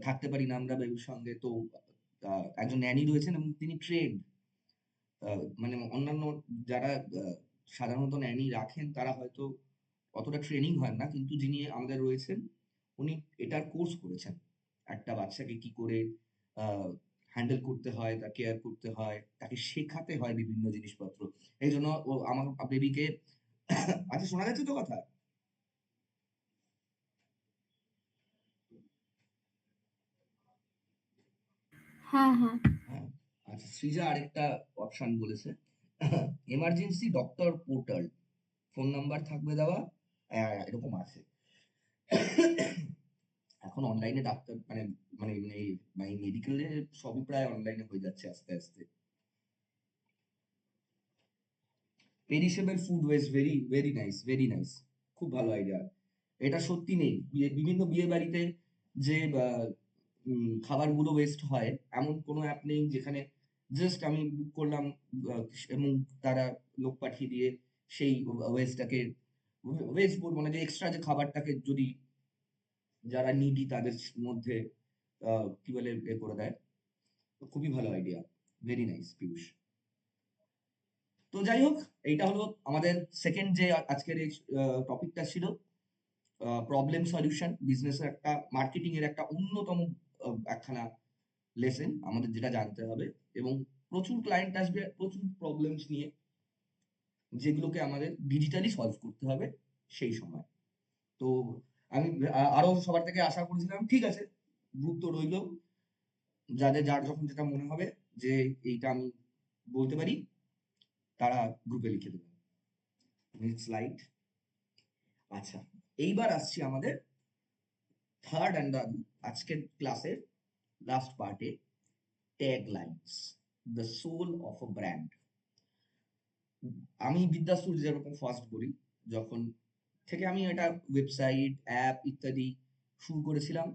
থাকতে পারি না আমরা বেবির সঙ্গে। তো একজন ন্যানি রয়েছেন এবং তিনি ট্রেন্ড। মানে অন্যান্য যারা সাধারণত ন্যানি রাখেন তারা হয়তো অতটা ট্রেনিং হয় না, কিন্তু যিনি আমাদের রয়েছেন উনি এটার কোর্স করেছেন। একটা বাচ্চাকে কি করে হ্যান্ডেল করতে হয়, তার কেয়ার করতে হয়, তাকে শেখাতে হয় বিভিন্ন জিনিসপত্র। এই জন্য ও আমার বেবিকে আচ্ছা, শোনা যাচ্ছে তো কথা? হ্যাঁ, হ্যাঁ। হ্যাঁ, আচ্ছা, সৃজা আরেকটা অপশন বলেছে, emergency doctor portal, phone number থাকবে দেওয়া, এরকম আছে। এখন অনলাইনে ডাক্তার মানে মানে মানে মেডিকেলে সবই প্রায় অনলাইনে হয়ে যাচ্ছে আস্তে আস্তে। Perishable food waste, very very nice, very nice, খুব ভালো আইডিয়া। এটা সত্যি নেই বিভিন্ন বিয়ে বাড়িতে যে খাবারগুলো ওয়েস্ট হয়, এমন কোনো অ্যাপ নেই যেখানে জাস্ট আমি বুক করলাম এবং তারা লোক পাঠিয়ে দিয়ে সেই ওয়েস্টটাকে, ওয়েস্ট বলবো না, যে এক্সট্রা যে খাবারটাকে যদি যারা নিডি তাদের মধ্যে কি বলে করে দেয়। তো খুবই ভালো আইডিয়া, ভেরি নাইস পিয়ুষ। তো যাই হোক, এইটা হলো আমাদের সেকেন্ড যে আজকের এই টপিকটা ছিল, প্রবলেম সলিউশন, বিজনেসের একটা মার্কেটিং এর একটা অন্যতম একখানা লেসন আমাদের যেটা জানতে হবে। এবং প্রচুর ক্লায়েন্ট আসবে প্রচুর প্রবলেমস নিয়ে, যেগুলোকে আমাদের ডিজিটালি সলভ করতে হবে সেই সময়। তো আমি আরো সবার থেকে আশা করেছিলাম, ঠিক আছে, গুরুত্ব রইল, যার যখন যেটা মনে হবে যে এইটা আমি বলতে পারি তারা গ্রুপে লিখে দেবেন। Next slide. আচ্ছা, এইবার আসছি আমাদের থার্ড অ্যান্ড আজকের ক্লাসের লাস্ট পার্টে, tag lines, the soul of a brand. আমি বিদ্যাসুর যেরকম ফার্স্ট বলি, যখন থেকে আমি এটা ওয়েবসাইট অ্যাপ ইত্যাদি শুরু করেছিলাম,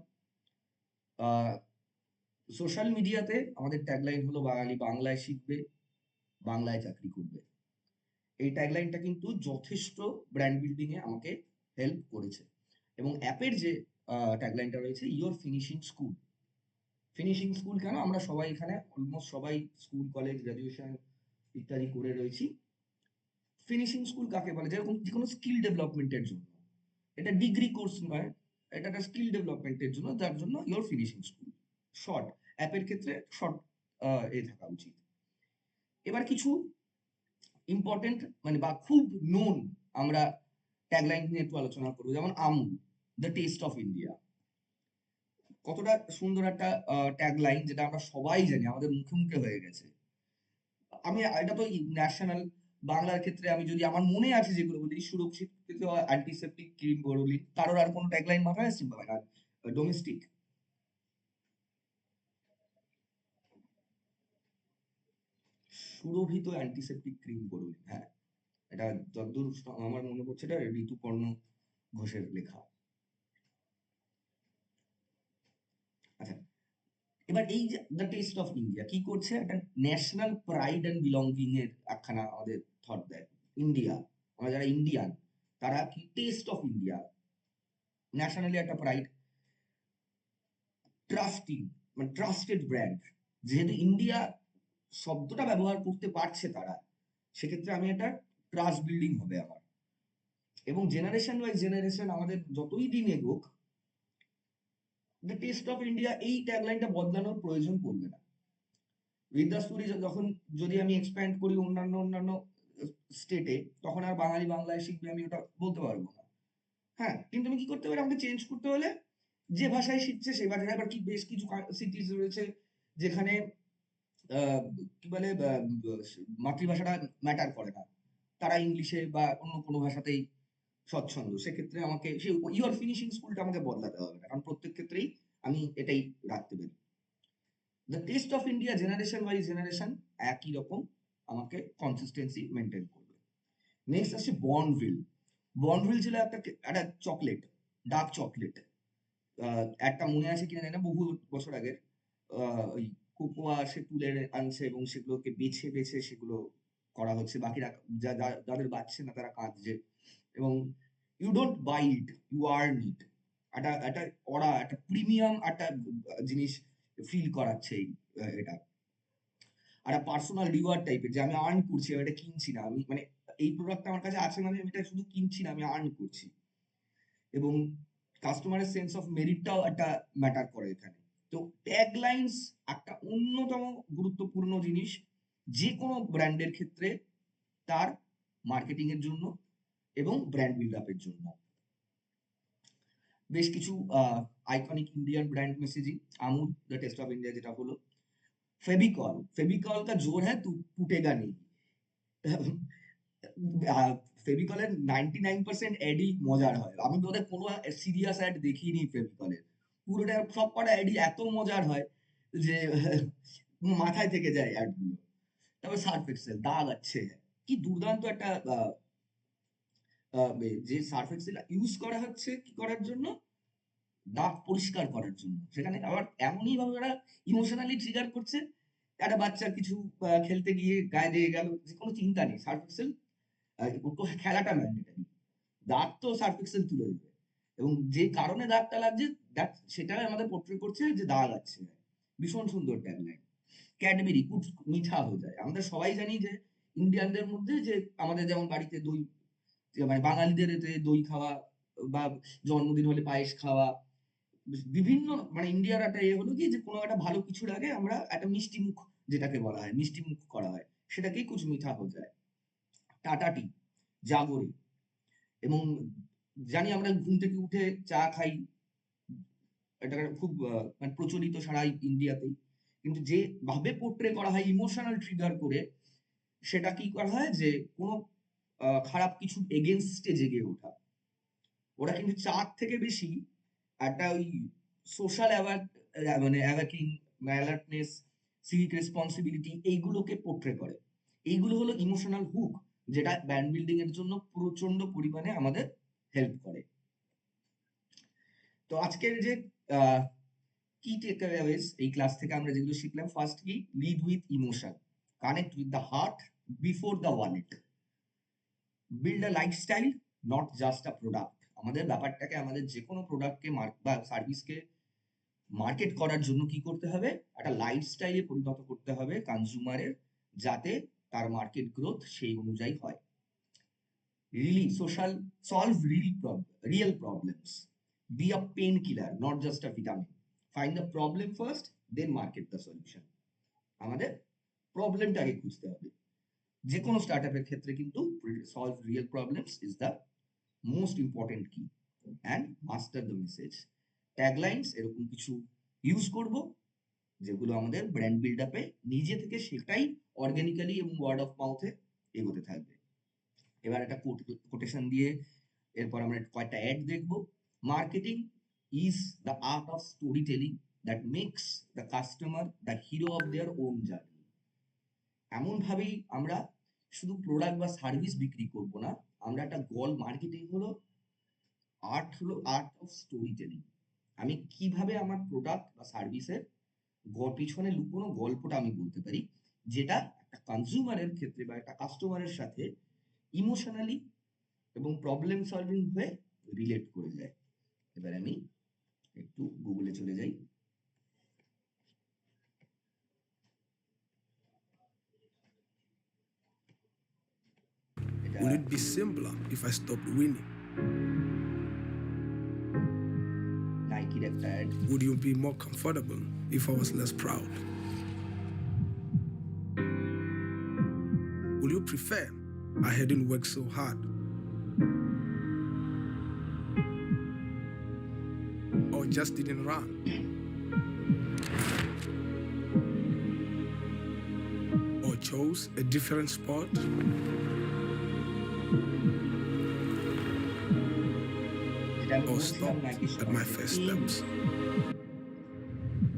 সোশ্যাল মিডিয়াতে আমাদের ট্যাগলাইন হলো বাঙালি বাংলায় শিখবে, বাংলায় চাকরি করবে। এই ট্যাগলাইনটা কিন্তু যথেষ্ট ব্র্যান্ড বিল্ডিং এ আমাকে হেল্প করেছে। এবং অ্যাপের যে ট্যাগলাইনটা রয়েছে, your finishing school. Finishing school কেন? আমরা সবাই এখানে অলমোস্ট সবাই স্কুল কলেজ গ্রাজুয়েশন ইত্যাদি করে রয়েছি। ফিনিশিং স্কুল কাকে বলে? যেরকম যে কোনো স্কিল ডেভেলপমেন্টের জন্য, এটা ডিগ্রি কোর্স নয়, এটা একটা স্কিল ডেভেলপমেন্টের জন্য, যার জন্য ইয়োর ফিনিশিং স্কুল। শর্ট, অ্যাপের ক্ষেত্রে শর্ট এ থাকা উচিত। এবার কিছু ইম্পর্টেন্ট মানে বা খুব নোন আমরা ট্যাগলাইন নিয়ে একটু আলোচনা করবো, যেমন Amul, the taste of India. কতটা সুন্দর একটা ট্যাগলাইন, যেটা আমরা সবাই জানি, আমাদের মুখে মুখে হয়ে গেছে। আমি এটা তো ন্যাশনাল, বাংলার ক্ষেত্রে আমি যদি আমার মনে আছে যেগুলো বলি, সুরক্ষিত অ্যান্টিসেপ্টিক ক্রিম বড়লিন। কারোর আর কোনো ট্যাগলাইন মাথায় আসছে? ডোমেস্টিক, সুরভিত অ্যান্টিসেপ্টিক ক্রিম বড়লিন, হ্যাঁ, এটা যতদূর আমার মনে পড়ছে এটা ঋতুপর্ণ ঘোষের লেখা। আচ্ছা, এবার এই যে দ্য টেস্ট অফ ইন্ডিয়া কি করছে, একটা ন্যাশনাল প্রাইড অ্যান্ড বিলঙ্গিং এর একখানা আমাদের থট দেয়। ইন্ডিয়া, আমরা যারা ইন্ডিয়ান তারা কি টেস্ট অফ ইন্ডিয়া, ন্যাশনালি একটা প্রাইড, ট্রাস্টিং মানে ট্রাস্টেড ব্র্যান্ড। যেহেতু ইন্ডিয়া শব্দটা ব্যবহার করতে পারছে তারা, সেক্ষেত্রে আমি একটা ট্রাস্ট বিল্ডিং হবে আমার। এবং জেনারেশন বাই জেনারেশন আমাদের যতই দিন এগোক, দ্য টেস্ট অফ ইন্ডিয়া এই ট্যাগলাইনটা বদলানোর প্রয়োজন পড়বে না। বিদ্যাস্তুরি যখন যদি আমি এক্সপ্যান্ড করি অন্যান্য স্টেটে, তখন আর বাঙালি বাংলায় শিখবে আমি ওটা বলতে পারবো না। হ্যাঁ, কিন্তু আমি কি করতে পারি, আমাকে চেঞ্জ করতে হলে যে ভাষায় শিখছে সেই ভাষায়। আবার কি বেশ কিছু সিটিজ রয়েছে যেখানে কি বলে মাতৃভাষাটা ম্যাটার করে না, তারা ইংলিশে বা অন্য কোনো ভাষাতেই স্বচ্ছন্দ। সেক্ষেত্রে আমাকে সে ইওর ফিনিশিং স্কুলটা আমাকে বদলাতে হবে না, কারণ প্রত্যেক ক্ষেত্রেই আমি এটাই রাখতে পারি। The taste of India generation by generation একই রকম আমাকে কনসিস্টেন্সি মেনটেন করবে। নেক্সট আসছে বর্নভিল। বর্নভিল ছিল একটা চকলেট, ডার্ক চকলেট। একটা মনে আছে কিনা জানি না, বহু বছর আগের। ওই কোকোয়া সে তুলে আনছে এবং সেগুলোকে বেছে বেছে সেগুলো করা হচ্ছে, বাকিরা যাদের বাঁচছে না তারা কাঁদছে, এবং you don't buy it, you earn it. একটা একটা প্রিমিয়াম একটা জিনিস ফিল করাচ্ছে এটা। আর পার্সোনাল রিওয়ার্ড টাইপের, যে আমি আর্ন করছি, আমি এটা কিনছি না, আমি মানে এই প্রোডাক্টটা আমার কাছে আছে মানে আমি এটা শুধু কিনছি না, আমি আর্ন করছি। এবং কাস্টমারের সেন্স অফ মেরিটটাও একটা ম্যাটার করে এখানে। তো ট্যাগলাইন্স একটা অন্যতম গুরুত্বপূর্ণ জিনিস যে কোনো ব্র্যান্ডের ক্ষেত্রে, তার মার্কেটিং এর জন্য এবং ব্র্যান্ড বিল্ড আপের জন্য। বেশ কিছু iconic Indian brand messaging. Amul, the taste of India যেটা হলো। फेविकॉल, फेविकॉल का जोर है, तू टूटेगा नहीं। ফেভিকলের 99% অ্যাডই মজার হয়। আমি বোধহয় কোনো সিরিয়াস অ্যাড দেখিনি ফেভিকলের। পুরোটা সব কটা অ্যাডই এত মজার হয় যে মাথায় থেকে যায় অ্যাডগুলো। তারপর সার্ফ এক্সেল, দাগ আছে, কি দুর্দান্ত একটা যে সার্ফ এক্সেল ইউজ করা হচ্ছে কি করার জন্য, দাগ পরিষ্কার করার জন্য। সেখানে আবার এমনই ভাবে ওরা ইমোশনালি ট্রিগার করছে, একটা বাচ্চার কিছু খেলতে গিয়ে গায়ে লেগে গেল, যে কোনো চিন্তা নেই, সার্ফ এক্সেল খেলাটা ম্যান্ডেটারি, দাগ তো সার্ফ এক্সেল তুলে দেবে, এবং যে কারণে দাগটা লাগছে সেটাই আমাদের পোর্ট্রে করছে যে দাগ আছে। ভীষণ সুন্দর ট্যাগলাইন। ক্যাডবেরি কুট মিঠা হয়ে যায়। আমরা সবাই জানি যে ইন্ডিয়ানদের মধ্যে যে আমাদের যেমন বাড়িতে দই, মানে বাঙালিদের এতে দই খাওয়া বা জন্মদিন হলে পায়েস খাওয়া, বিভিন্ন মানে ইন্ডিয়ার একটা হলো কি যে কোনো একটা ভালো কিছুর আগে আমরা একটা মিষ্টি মুখ, যেটাকে বলা হয় মিষ্টি মুখ করা হয়, সেটাকেই কুছ মিঠা হয়ে যায়। টাটা টি, জাগরে, এবং জানি আমরা ঘুম থেকে উঠে চা খাই, এটা খুব মানে প্রচলিত সারা ইন্ডিয়াতেই, কিন্তু যে ভাবে পোর্ট্রে করা হয় ইমোশনাল ট্রিগার করে, সেটা কি করা হয় যে কোনো খারাপ কিছু এগেনস্টে জেগে ওঠা। ওরা কিন্তু চার থেকে বেশি একটা ওই সোশ্যাল মানে অ্যাওয়াকিং, অ্যালার্টনেস, সিভিক রেসপন্সিবিলিটি, এইগুলোকে পোর্ট্রে করে। এইগুলো হলো ইমোশনাল হুক, যেটা ব্র্যান্ড বিল্ডিং এর জন্য প্রচন্ড পরিমাণে আমাদের হেল্প করে। তো আজকের যে কি টেকঅ্যাওয়েজ এই ক্লাস থেকে আমরা যেগুলো শিখলাম, ফার্স্ট কি, lead with emotion, connect with the heart before the wallet, build a lifestyle not just a product. আমাদের ব্যাপারটাকে, আমাদের যে কোনো প্রোডাক্টকে বা সার্ভিসকে মার্কেট করার জন্য কি করতে হবে, একটা লাইফস্টাইলে পরিণত করতে হবে কনজিউমারের, যাতে তার মার্কেট গ্রোথ সেই অনুযায়ী হয়। Really social, solve real problems, be a pain killer not just a vitamin, find the problem first then market the solution. আমাদের প্রবলেমটাকে খুঁজতে হবে। যে কোনো স্টার্টআপের ক্ষেত্রে কিন্তু solve real problems is the most important কি, and master the message. Taglines এরকম কিছু ইউজ করব যেগুলো আমাদের ব্র্যান্ড বিল্ড আপে নিজে থেকে সেটাই অর্গানিক্যালি এবং ওয়ার্ড অফ মাউথে এগোতে থাকবে। এবার একটা কোটেশন দিয়ে এরপর আমরা কয়েকটা অ্যাড দেখব। Marketing is the art of story telling that makes the customer the hero of their own journey. এমন ভাবেই আমরা শুধু প্রোডাক্ট বা সার্ভিস বিক্রি করব না, আমরা একটা মার্কেটিং হলো আর্ট অফ স্টোরি টেলিং। আমি কিভাবে আমার প্রোডাক্ট বা সার্ভিসের পিছনে লুকোনো গল্পটা আমি বলতে পারি, যেটা একটা কনজিউমারের ক্ষেত্রে বা একটা কাস্টমারের সাথে ইমোশনালি এবং প্রবলেম সলভিং হয়ে রিলেট করে যায়। এবার আমি একটু গুগলে চলে যাই। Would it be simpler if I stopped winning? নাইকির একটা add. Would you be more comfortable if I was less proud? Would you prefer I hadn't worked so hard? Or just didn't run? Or chose a different sport? Or stopped at my first steps?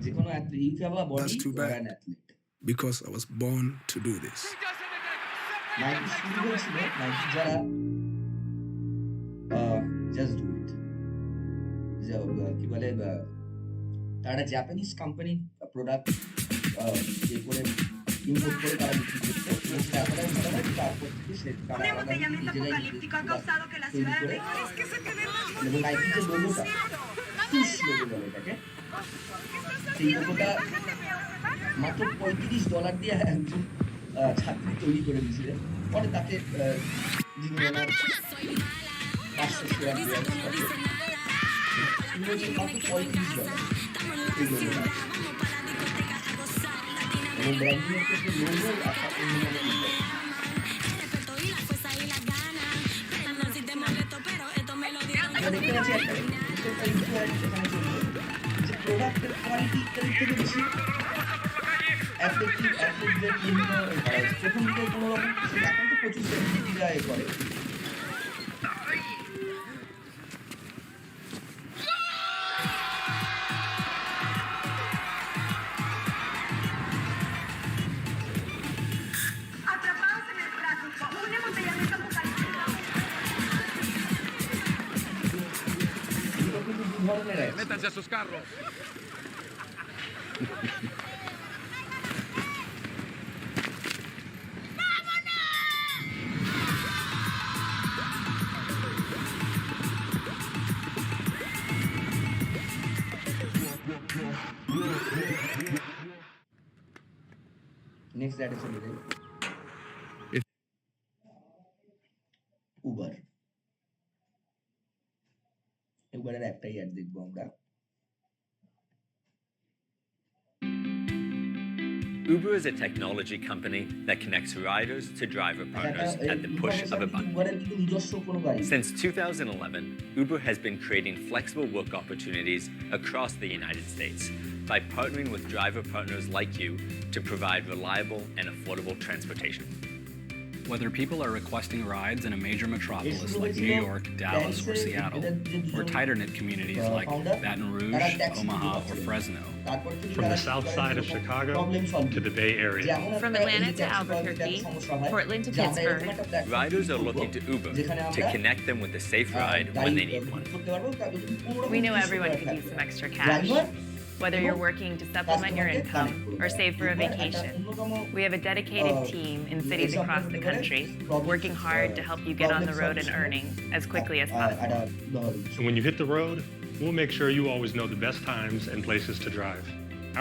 যে কোনো athlete, if you have a body, That's too you are bad. an athlete. Because I was born to do this. Nike slogan ছিল, Nike যারা just do ইট, কি বলে, তারা Japanese company product ইয়ে করে import করে তারা বিক্রি করতো এবং সেটা এতটাই ভালো হয় যে তারপর থেকে তারা Un আলাদা embotellamiento নিজেরাই apocalíptico ha causado que la তৈরি ciudad de করে, México এবং নাইকি যে লোগোটা, পুশ লোগো বলে এটাকে, সেই লোগোটা মাত্র $35 দিয়ে একজন ছাত্রী তৈরি করে দিয়েছিলেন। পরে তাকে যিনি ওনার 500 শেয়ার দেওয়ার মাত্র $35 এই লোগোটা, এবং ব্র্যান্ডিং এর ক্ষেত্রে লোগো একটা অন্যতম বিষয়। আমরা দেখতে পাচ্ছি একটা ইনফ্লুয়েন্স এখানে চলছে যে প্রোডাক্টের কোয়ালিটি ইত্যাদি থেকে বেশি অ্যাথলেটদের বিভিন্ন প্রথম দিকে কোনো রকম কিছু, এখন তো প্রচুর সেলিব্রিটিরা এ করে। atrapados en el tráfico. Un embotellamiento apocalíptico. এগুলো কিন্তু দু ধরনের আছে। Métanse a sus carros. Next অ্যাডে চলে যাই। উবার, উবারের একটাই অ্যাড দেখবো আমরা। Uber is a technology company that connects riders to driver partners at the push of a button. উবারের কিন্তু নিজস্ব কোনো গাড়ি নেই। Since 2011, Uber has been creating flexible work opportunities across the United States by partnering with driver partners like you to provide reliable and affordable transportation. Whether people are requesting rides in a major metropolis like New York, Dallas, or Seattle, or tighter-knit communities like Baton Rouge, Omaha, or Fresno, From the south side of Chicago to the Bay Area. From Atlanta to Albuquerque, Portland to Pittsburgh. Riders are looking to Uber to connect them with a safe ride when they need one. We know everyone could use some extra cash. Whether you're working to supplement your income or save for a vacation, we have a dedicated team in cities across the country working hard to help you get on the road and earning as quickly as possible. So when you hit the road, we'll make sure you always know the best times and places to drive.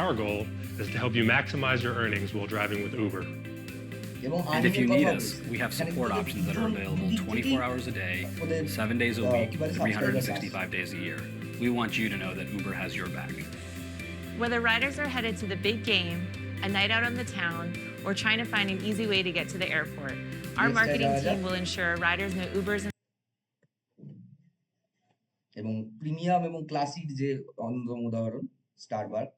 Our goal is to help you maximize your earnings while driving with Uber. and if you need us, we have support options that are available 24 hours a day, 7 days a week, 365 days a year. We want you to know that Uber has your back. Whether riders are headed to the big game, a night out on the town, or trying to find an easy way to get to the airport, our marketing team will ensure riders know Uber's এবং premium এবং classic যে অন্যতম উদাহরণ Starbuck.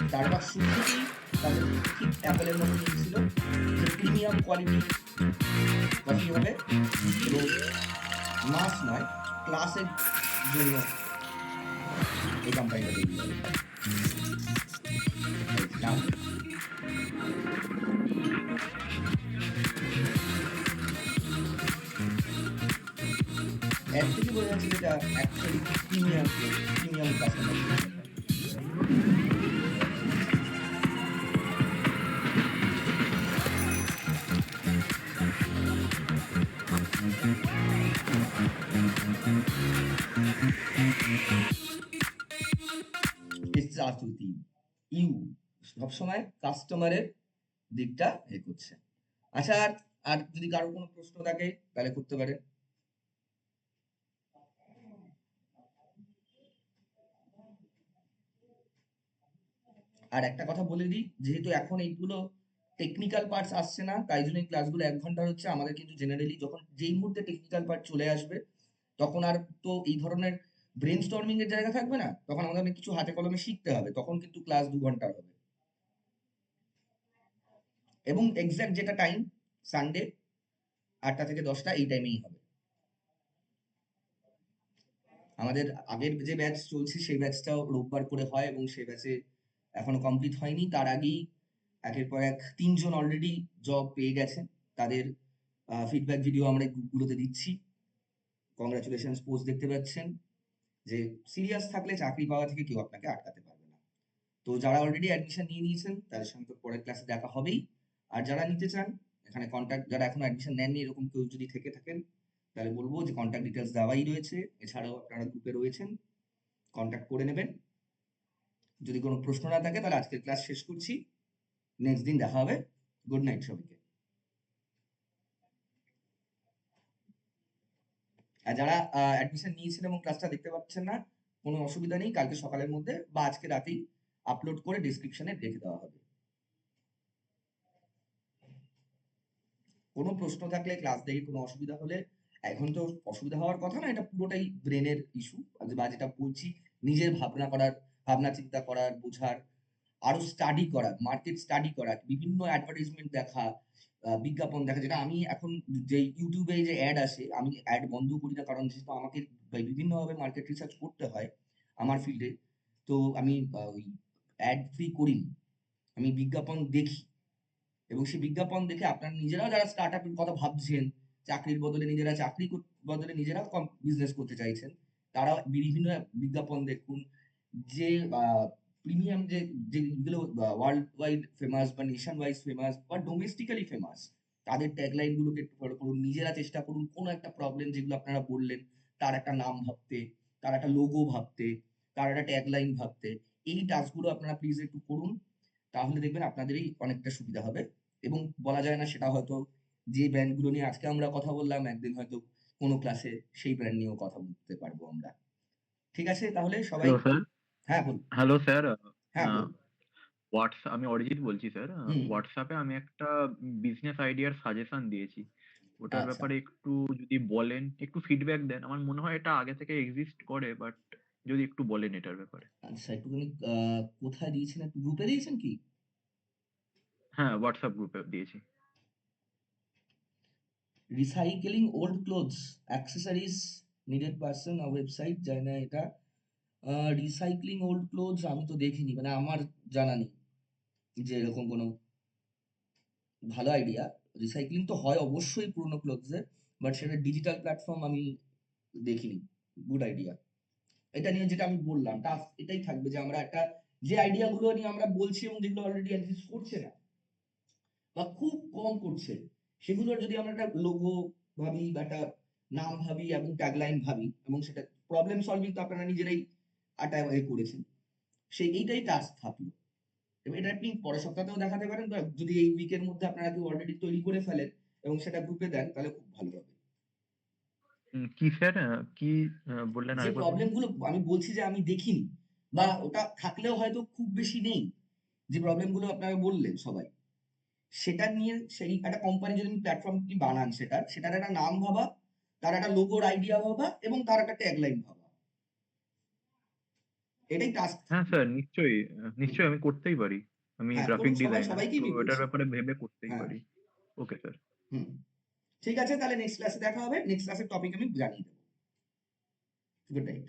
Starbuck শুরু থেকেই তাদের ঠিক অ্যাপেলের মতো ছিল যে প্রিমিয়াম কোয়ালিটি কফি হবে এবং মাস নয়, ক্লাসের জন্য এই কোম্পানিটা তৈরি হবে। এর থেকে বোঝা যাচ্ছে যেটা অ্যাকচুয়ালি প্রিমিয়াম কাস্টমার। ইউ সবসময় কাস্টমারের দিকটা এ করছে। আচ্ছা, আর যদি কারো কোনো প্রশ্ন থাকে তাহলে করতে পারে। আর একটা কথা বলে দিই, যেহেতু এখন এইগুলো টেকনিক্যাল পার্টস আসছে না, তাই জন্য এই ক্লাসগুলো 1 ঘন্টার হচ্ছে। আমাদের কিন্তু জেনারেলি যখন যেই মুহূর্তে টেকনিক্যাল পার্ট চলে আসবে তখন আর তো এই ধরনের ব্রেনস্টর্মিং এর জায়গা থাকবে না, তখন আমাদের অনেক কিছু হাতে কলমে শিখতে হবে, তখন কিন্তু ক্লাস 2 ঘন্টার হবে। এবং এক্সাক্ট যেটা টাইম সানডে 8টা থেকে 10টা এই টাইমেই হবে। আমাদের আগের যে ব্যাচ চলছে সেই ব্যাচটাও রোববার করে হয় এবং সেই ব্যাচে এখনো কমপ্লিট হয়নি। তার আগেই একের পর এক 3 জন অলরেডি জব পেয়ে গেছেন। তাদের ফিডব্যাক ভিডিও আমরা গ্রুপগুলোতে দিচ্ছি। কংগ্রাচুলেশনস পোস্ট দেখতে পাচ্ছেন যে সিরিয়াস থাকলে চাকরি পাওয়া থেকে কেউ আপনাকে আটকাতে পারবে না। তো যারা অলরেডি অ্যাডমিশন নিয়ে নিয়েছেন তাদের সঙ্গে তো পরের ক্লাসে দেখা হবেই। আর যারা নিতে চান এখানে কন্ট্যাক্ট, যারা এখনো অ্যাডমিশন নেননি এরকম কেউ যদি থেকে থাকেন তাহলে বলবো যে কন্ট্যাক্ট ডিটেলস দেওয়াই রয়েছে। এছাড়াও আপনারা গ্রুপে রয়েছেন, কন্ট্যাক্ট করে নেবেন। যদি কোনো প্রশ্ন না থাকে তাহলে আজকের ক্লাস শেষ করছি। নেক্সট দিন দেখা হবে। গুড নাইট সবাইকে। আর যারা অ্যাডমিশন নিয়েছেন এবং ক্লাসটা দেখতে পাচ্ছেন না, কোনো অসুবিধা নেই, কালকে সকালের মধ্যে বা আজকে রাতেই আপলোড করে ডেসক্রিপশনে রেখে দেওয়া হবে। কোনো প্রশ্ন থাকলে, ক্লাস দেখে কোনো অসুবিধা হলে, এখন তো অসুবিধা হওয়ার কথা না, এটা পুরোটাই ব্রেনের ইস্যু। বা যেটা বলছি, নিজের ভাবনা চিন্তা করার, বোঝার, আরো স্টাডি করার, মার্কেট স্টাডি করার, বিভিন্ন অ্যাডভার্টাইজমেন্ট দেখা, বিজ্ঞাপন দেখা, যেটা আমি এখন যে ইউটিউবে যে অ্যাড আসে আমি অ্যাড বন্ধ করি না, কারণ যেহেতু আমাকে বিভিন্নভাবে মার্কেট রিসার্চ করতে হয় আমার ফিল্ডে। তো আমি ওই অ্যাড ফ্রি করিনি, আমি বিজ্ঞাপন দেখি এবং সেই বিজ্ঞাপন দেখে আপনারা নিজেরাও যারা স্টার্ট আপের কথা ভাবছেন, চাকরির বদলে নিজেরা বদলে নিজেরা বিজনেস করতে চাইছেন, তারা বিভিন্ন বিজ্ঞাপন দেখুন। যে প্রিমিয়াম যেগুলো ওয়ার্ল্ড ওয়াইড ফেমাস বা নেশন ওয়াইজ ফেমাস বা ডোমেস্টিক্যালি ফেমাস, তাদের ট্যাগলাইন গুলোকে একটু ফলো করুন। নিজেরা চেষ্টা করুন কোনো একটা প্রবলেম যেগুলো আপনারা বললেন তার একটা নাম ভাবতে, তার একটা লোগো ভাবতে, তার একটা ট্যাগলাইন ভাবতে। এই টাস্কগুলো আপনারা প্লিজ একটু করুন, তাহলে দেখবেন আপনাদেরই অনেকটা সুবিধা হবে। এবং বলা যায় না, সেটা হয়তো যে ব্র্যান্ডগুলো নিয়ে আজকে আমরা কথা বললাম, একদিন হয়তো কোনো ক্লাসে সেই ব্র্যান্ড নিয়েও কথা বলতে পারবো আমরা। ঠিক আছে তাহলে সবাই। Hello sir. হ্যাঁ বলুন। Hello sir. হ্যাঁ বলুন। আমি অরিজিৎ বলছি স্যার। হুম। হোয়াটসঅ্যাপে আমি একটা বিজনেস আইডিয়ার সাজেশন দিয়েছি। ওটার আচ্ছা, ব্যাপারে একটু যদি বলেন, একটু ফিডব্যাক দেন। আমার মনে হয় এটা আগে থেকে এক্সিস্ট করে, বাট যদি একটু বলেন এটার ব্যাপারে। আচ্ছা, একটুখানি কোথায় দিয়েছেন, একটু গ্রুপে দিয়েছেন কি? হ্যাঁ, হোয়াটসঅ্যাপ গ্রুপে দিয়েছি। Recycling old clothes accessories needed person আর ওয়েবসাইট, যায় না এটা। রিসাইক্লিং ওল্ড ক্লোথস আমি তো দেখিনি, মানে আমার জানা নেই যে এরকম কোনো ভালো আইডিয়া। রিসাইক্লিং তো হয় অবশ্যই পুরোনো ক্লোথসের, বাট সেটা ডিজিটাল প্ল্যাটফর্ম আমি দেখিনি। Good idea. এটা নিয়ে যেটা আমি বললাম, টাস্ক এটাই থাকবে যে আমরা একটা, যে আইডিয়া গুলো নিয়ে আমরা বলছি এবং যেগুলো অলরেডি এক্সিস্ট করছে না বা খুব কম করছে, সেগুলোর যদি আমরা একটা লোগো ভাবি বা একটা নাম ভাবি এবং ট্যাগলাইন ভাবি, এবং সেটা প্রবলেম সলভিং তো আপনারা নিজেরাই করেছেন, এইটাই টাস্ক থাকলো। এবং এটা আপনি পরের সপ্তাহতেও দেখাতে পারেন, বা যদি এই উইকের মধ্যে আপনারা কেউ অলরেডি তৈরি করে ফেলেন এবং সেটা গ্রুপে দেন তাহলে খুব ভালো হবে। কি স্যার, কি বললেন যে আরেকবার বলুন। প্রবলেম গুলো আমি বলছি যে আমি দেখিনি, বা ওটা থাকলেও হয়তো খুব বেশি নেই, যে প্রবলেম গুলো আপনারা বললেন সবাই, সেটা নিয়ে সেই একটা কোম্পানি যদি প্ল্যাটফর্ম বানান, সেটার একটা নাম ভাবা, তার একটা লোগোর আইডিয়া ভাবা এবং তার একটা ট্যাগলাইন ভাবা, এটাই টাস্ক। হ্যাঁ স্যার, নিশ্চয়ই নিশ্চয়ই আমি করতেই পারি। আমি হ্যাঁ গ্রাফিক করুন, ডিজাইনার, সবাইকেই তো আমি এটার বলছি। ব্যাপারে ভেবে করতেই হ্যাঁ। পারি। Okay sir. হুম। ঠিক আছে, তাহলে নেক্সট ক্লাসে দেখা হবে। নেক্সট ক্লাসের টপিক আমি জানিয়ে দেবো। Good night.